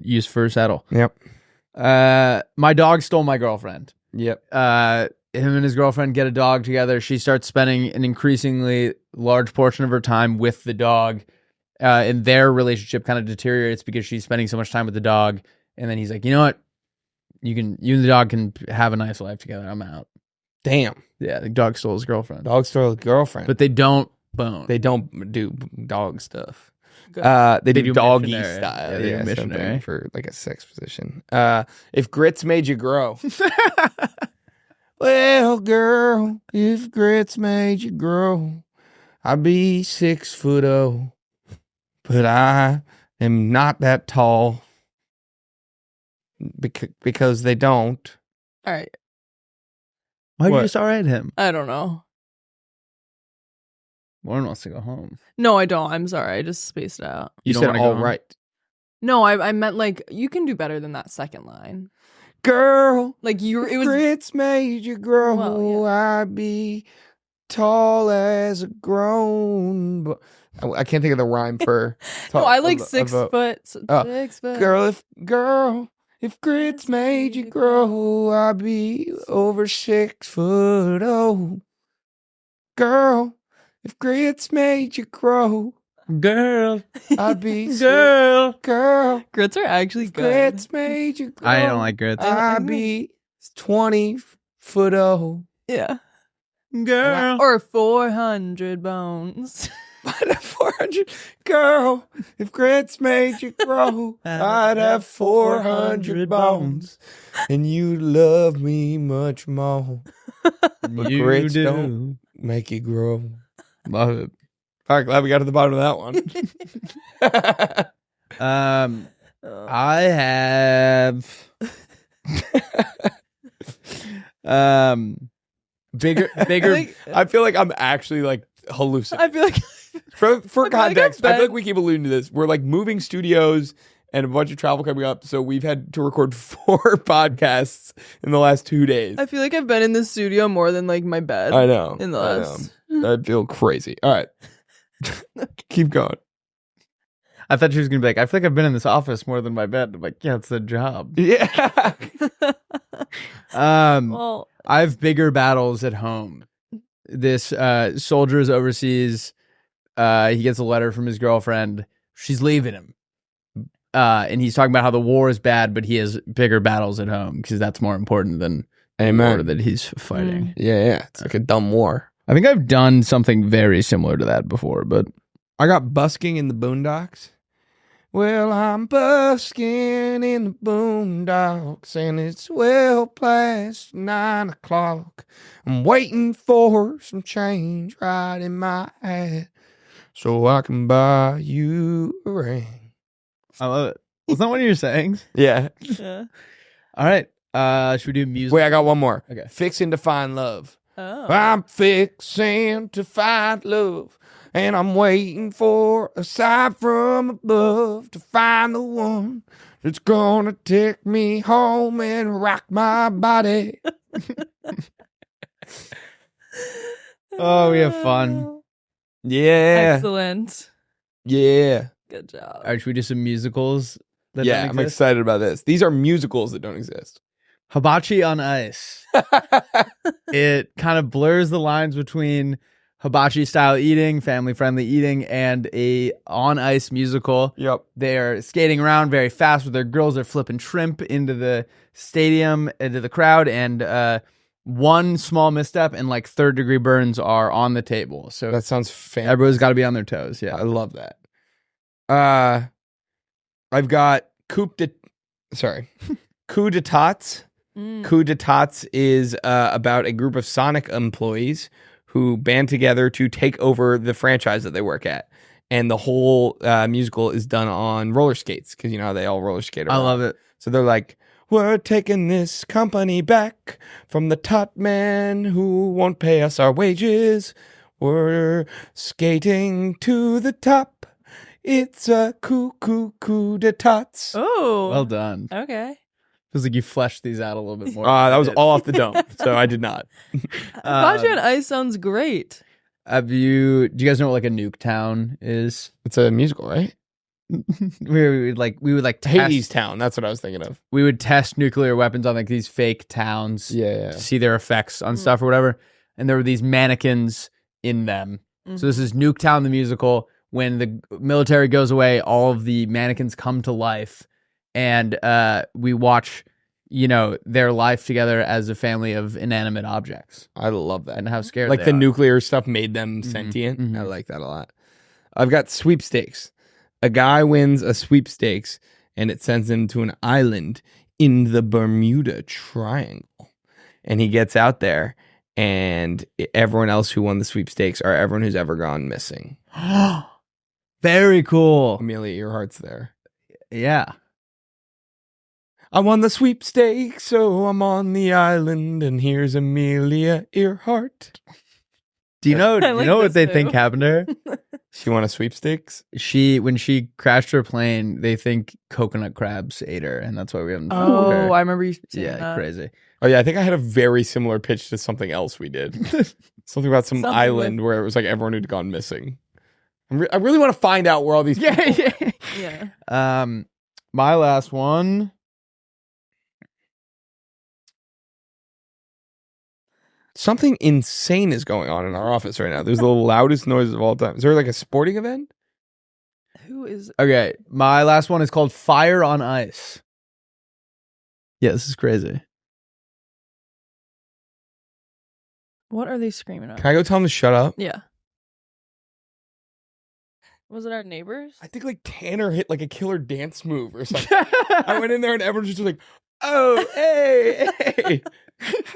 use for a saddle. Yep. My dog stole my girlfriend. Yep. Him and his girlfriend get a dog together. She starts spending an increasingly large portion of her time with the dog. And their relationship kind of deteriorates because she's spending so much time with the dog. And then he's like, you know what? You and the dog can have a nice life together. I'm out. Damn. Yeah, the dog stole his girlfriend. Dog stole a girlfriend. But they don't bone. they don't do dog stuff. Good. They They do do doggy missionary. style. Yeah, they do so I'm missionary. thinking for like a sex position. If grits made you grow. Well, girl, if grits made you grow, I'd be 6'0", but I am not that tall because they don't. All right. Why'd you What? just all right him? I don't know. Warren wants to go home. No, I don't. I'm sorry. I just spaced it out. You don't said wanna go all home? right. No, I meant like you can do better than that second line. Girl, Like you, it was. grits made you grow. Well, I'd be tall as a grown. But I can't think of the rhyme for. No, tall, I like of- 6 of a- foot. Oh, 6 foot. Girl, if grits made you grow, I'd be over 6'0". Oh, girl, if grits made you grow, Girl. I'd be Girl. girl. Grits are actually If good. grits made you grow, I don't like grits. I'd be 20'0". Yeah. Girl. Or 400 bones. I'd have 400. Girl, if grits made you grow, I'd have 400 bones. And you love me much more. But You grits do. don't make you grow. Love it. All right, glad we got to the bottom of that one. I have bigger I feel like I'm actually like hallucinating. I feel like For I feel like context, I I've feel like been- we keep alluding to this. We're like moving studios and a bunch of travel coming up. So we've had to record 4 podcasts in the last 2 days. I feel like I've been in the studio more than like my bed. I know. In the I last. know. I feel crazy. All right. Keep going. I thought she was gonna be like, I feel like I've been in this office more than my bed. I'm like, yeah, it's the job. Yeah. Well, I have bigger battles at home. This soldier is overseas. He gets a letter from his girlfriend. She's leaving him. And he's talking about how the war is bad, but he has bigger battles at home because that's more important than the war Amen. that he's fighting. Yeah. It's like a dumb war. I think I've done something very similar to that before, but I got busking in the boondocks. Well, I'm busking in the boondocks, and it's well past 9 o'clock. I'm waiting for some change right in my hat so I can buy you a ring. I love it. Was that one of your sayings? Yeah. yeah. All right. Should we do music? Wait, I got one more. Okay. Fixing to find love. Oh. I'm fixing to find love, and I'm waiting for a sign from above to find the one that's gonna take me home and rock my body. Oh, we have fun. Yeah. Excellent. Yeah. Good job. All right, should we do some musicals? That Yeah, don't I'm exist? excited about this. These are musicals that don't exist. Hibachi on Ice. It kind of blurs the lines between hibachi style eating, family friendly eating, and a on ice musical. Yep. They're skating around very fast with their grills. They're flipping shrimp into the stadium, into the crowd, and one small misstep and like 3rd-degree burns are on the table. So That sounds fantastic. everyone's got to be on their toes. Yeah. I love that. I've got Coup de Tots. Mm. Coup de Tots is about a group of Sonic employees who band together to take over the franchise that they work at. And the whole musical is done on roller skates because, you know, they all roller skate around. I love it. So they're like, we're taking this company back from the tot men who won't pay us our wages. We're skating to the top. It's a coup de tots. Oh. Well done. Okay. Feels like you fleshed these out a little bit more. That was all off the dome, so I did not. Hibachi on Ice sounds great. Do you guys know what like a nuke town is? It's a musical, right? we would like test, Hades Town. That's what I was thinking of. we would test nuclear weapons on like these fake towns Yeah. to see their effects on stuff or whatever. And there were these mannequins in them. So this is Nuketown the musical. When the military goes away, all of the mannequins come to life, and we watch, you know, their life together as a family of inanimate objects I love that. and how scared Like they the are. nuclear stuff made them sentient. mhm. I like that a lot. I've got Sweepstakes. A guy wins a sweepstakes and it sends him to an island in the Bermuda Triangle. And he gets out there and everyone else who won the sweepstakes are everyone who's ever gone missing. Very cool. Amelia Earhart's there. Yeah. I won the sweepstakes, so I'm on the island, and here's Amelia Earhart. Do you know? I Do you like know what this they too. think happened to her? She won a sweepstakes? When she crashed her plane, they think coconut crabs ate her, and that's why we haven't found Oh, her. I remember you saying Yeah, that. crazy. Oh, yeah, I think I had a very ssimilar pitch to something else we did. Something about some Something island where it was like everyone who'd gone missing. I really want to find out where all these people... Yeah. My last one. Something insane is going on in our office right now. There's the loudest noises of all time. Is there like a sporting event? Who is? Okay, my last one is called Fire on Ice. Yeah, this is crazy. What are they screaming at? Can I go tell them to shut up? Yeah. Was it our neighbors? I think like Tanner hit like a killer dance move or something. I went in there and everyone was just like, oh, hey, hey.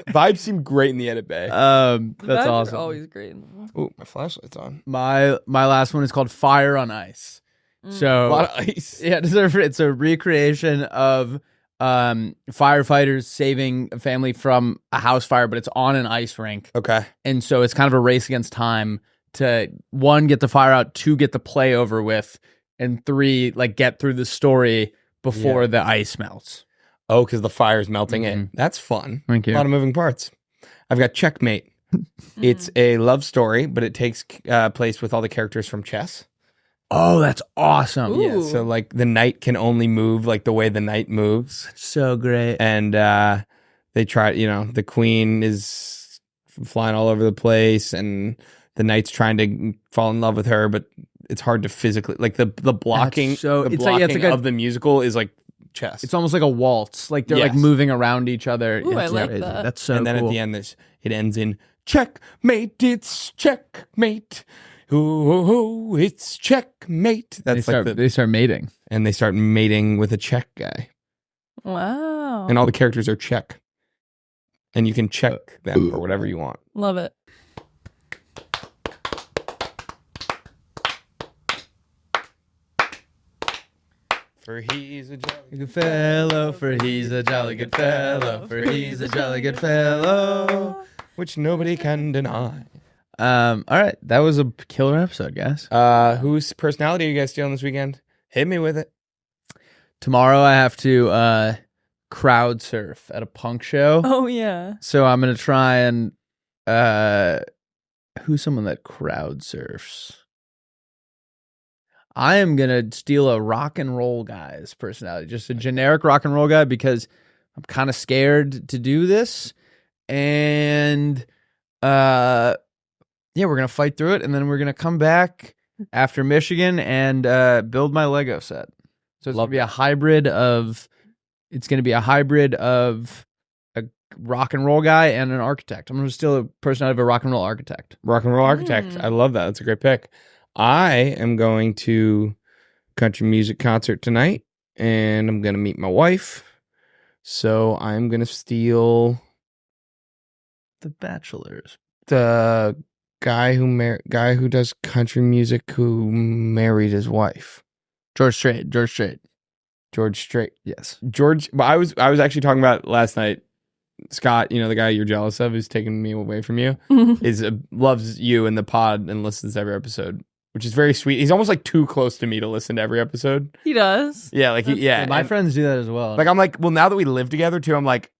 Vibes seem great in the edit bay. The That's vibes are awesome. always great. Oh, my flashlight's on. My last one is called Fire on Ice. Mm. So A lot of ice. yeah, it's a recreation of firefighters saving a family from a house fire, but it's on an ice rink. Okay. And so it's kind of a race against time to 1, get the fire out, 2, get the play over with, and 3, like get through the story before the ice melts. Oh, because the fire's melting Mhm. in. That's fun. Thank you. A lot of moving parts. I've got Checkmate. It's a love story, but it takes place with all the characters from chess. Oh, that's awesome. Ooh. Yeah, so like the knight can only move like the way the knight moves. So great. And they try, the queen is flying all over the place and the knight's trying to fall in love with her, but it's hard to physically, like the blocking, That's so- the it's like- blocking it's like a- of the musical is like chess. It's almost like a waltz. Like they're like Yes. moving around each other. Ooh, I It's like crazy. that. That's so and then cool. at the end, it ends in checkmate. It's checkmate. Ooh, it's checkmate. That's they start mating. and they start mating with a Czech guy, Wow. and all the characters are Czech, and you can check them for whatever you want. Love it. For he's a jolly Good fellow, for he's a jolly good fellow, for he's a jolly good fellow. which nobody can deny. All right, that was a killer episode, guys. Whose personality are you guys stealing this weekend? Hit me with it. Tomorrow I have to crowd surf at a punk show, Oh yeah. so I'm gonna try and who's someone that crowd surfs? I am gonna steal a rock and roll guy's personality, just a generic rock and roll guy, because I'm kind of scared to do this, and yeah, we're gonna fight through it, and then we're gonna come back after Michigan and build my Lego set. So it's gonna be a hybrid of a rock and roll guy and an architect. I'm gonna steal a personality of a rock and roll architect. Rock and roll architect. I love that. That's a great pick. I am going to country music concert tonight, and I'm going to meet my wife. So I'm going to steal The Bachelors. the guy who does country music who married his wife. George Strait. George Strait. Yes. George. But I was actually talking about last night. Scott, the guy you're jealous of, who's taking me away from you, loves you and the pod and listens to every episode, which is very sweet. He's almost like too close to me to listen to every episode. He does. Yeah, like Yeah, my and, friends do that as well. like I'm like, well, now that we live together too, I'm like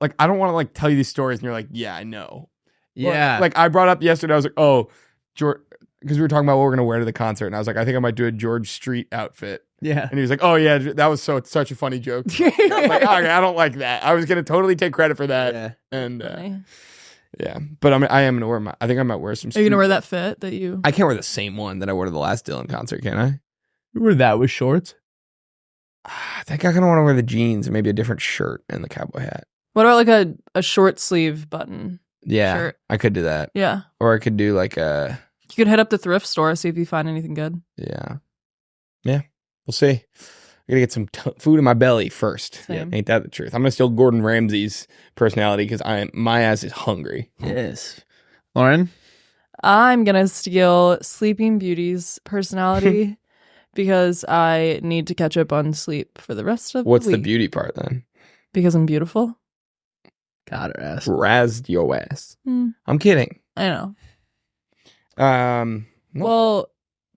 I don't want to like tell you these stories, and you're like, yeah, I know. yeah. Like I brought up yesterday, I was like, oh, George, because we were talking about what we're gonna wear to the concert, and I was like, I think I might do a George Street outfit. yeah. And he was like, "Oh yeah, that was such a funny joke." I was like, okay, I don't like that. I was gonna totally take credit for that, Yeah. and Funny. yeah. But I am gonna wear I think I might wear some. Are you gonna wear that fit that you? I can't wear the same one that I wore to the last Dylan concert, can I? You wear that with shorts? I think I kind of want to wear the jeans and maybe a different shirt and the cowboy hat. What about like a short sleeve button? Yeah, Shirt. I could do that, Yeah. or I could do like a You could hit up the thrift store, see if you find anything good. yeah. We'll see. I gotta get some food in my belly first. Same. Ain't that the truth? I'm gonna steal Gordon Ramsay's personality because my ass is hungry. Yes. Lauren? I'm going to steal Sleeping Beauty's personality because I need to catch up on sleep for the rest of What's the the week. beauty part then? Because I'm beautiful. Got her ass. Razzed your ass. Hmm, I'm kidding. I know. No. Well,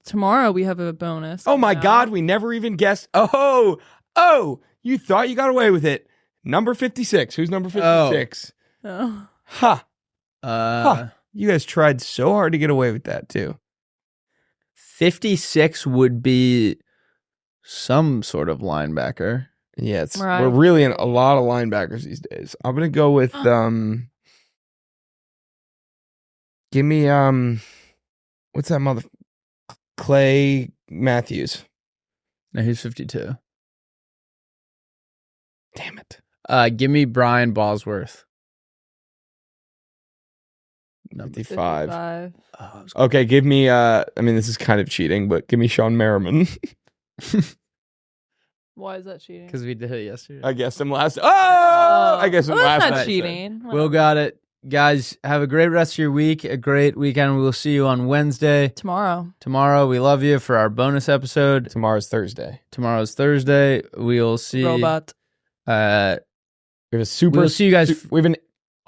tomorrow we have a bonus. Oh my coming God, out. we never even guessed. Oh, you thought you got away with it. Number 56. Who's number 56? Oh. Ha. Uh, You guys tried so hard to get away with that too. 56 would be some sort of linebacker. Yeah, Right. we're really in a lot of linebackers these days. I'm gonna go with give me what's that mother Clay Matthews. No, he's 52. Damn it. Give me Brian Bosworth. Number 55. 55. Oh, Okay, give me I mean this is kind of cheating, but give me Sean Merriman. Why is that cheating? because we did it yesterday. I guessed him last. I guess him well, last that's not night. cheating. Will got it. Guys, have a great rest of your week, a great weekend. We will see you on Wednesday. Tomorrow. We love you for our bonus episode. Tomorrow's Thursday. Tomorrow's Thursday. We'll see. Robot. We have a super. We'll see you guys. We have an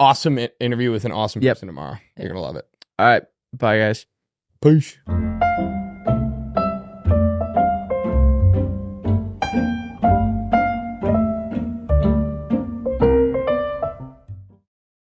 awesome interview with an awesome Yep. person tomorrow. You're gonna love it. All right. Bye, guys. Peace.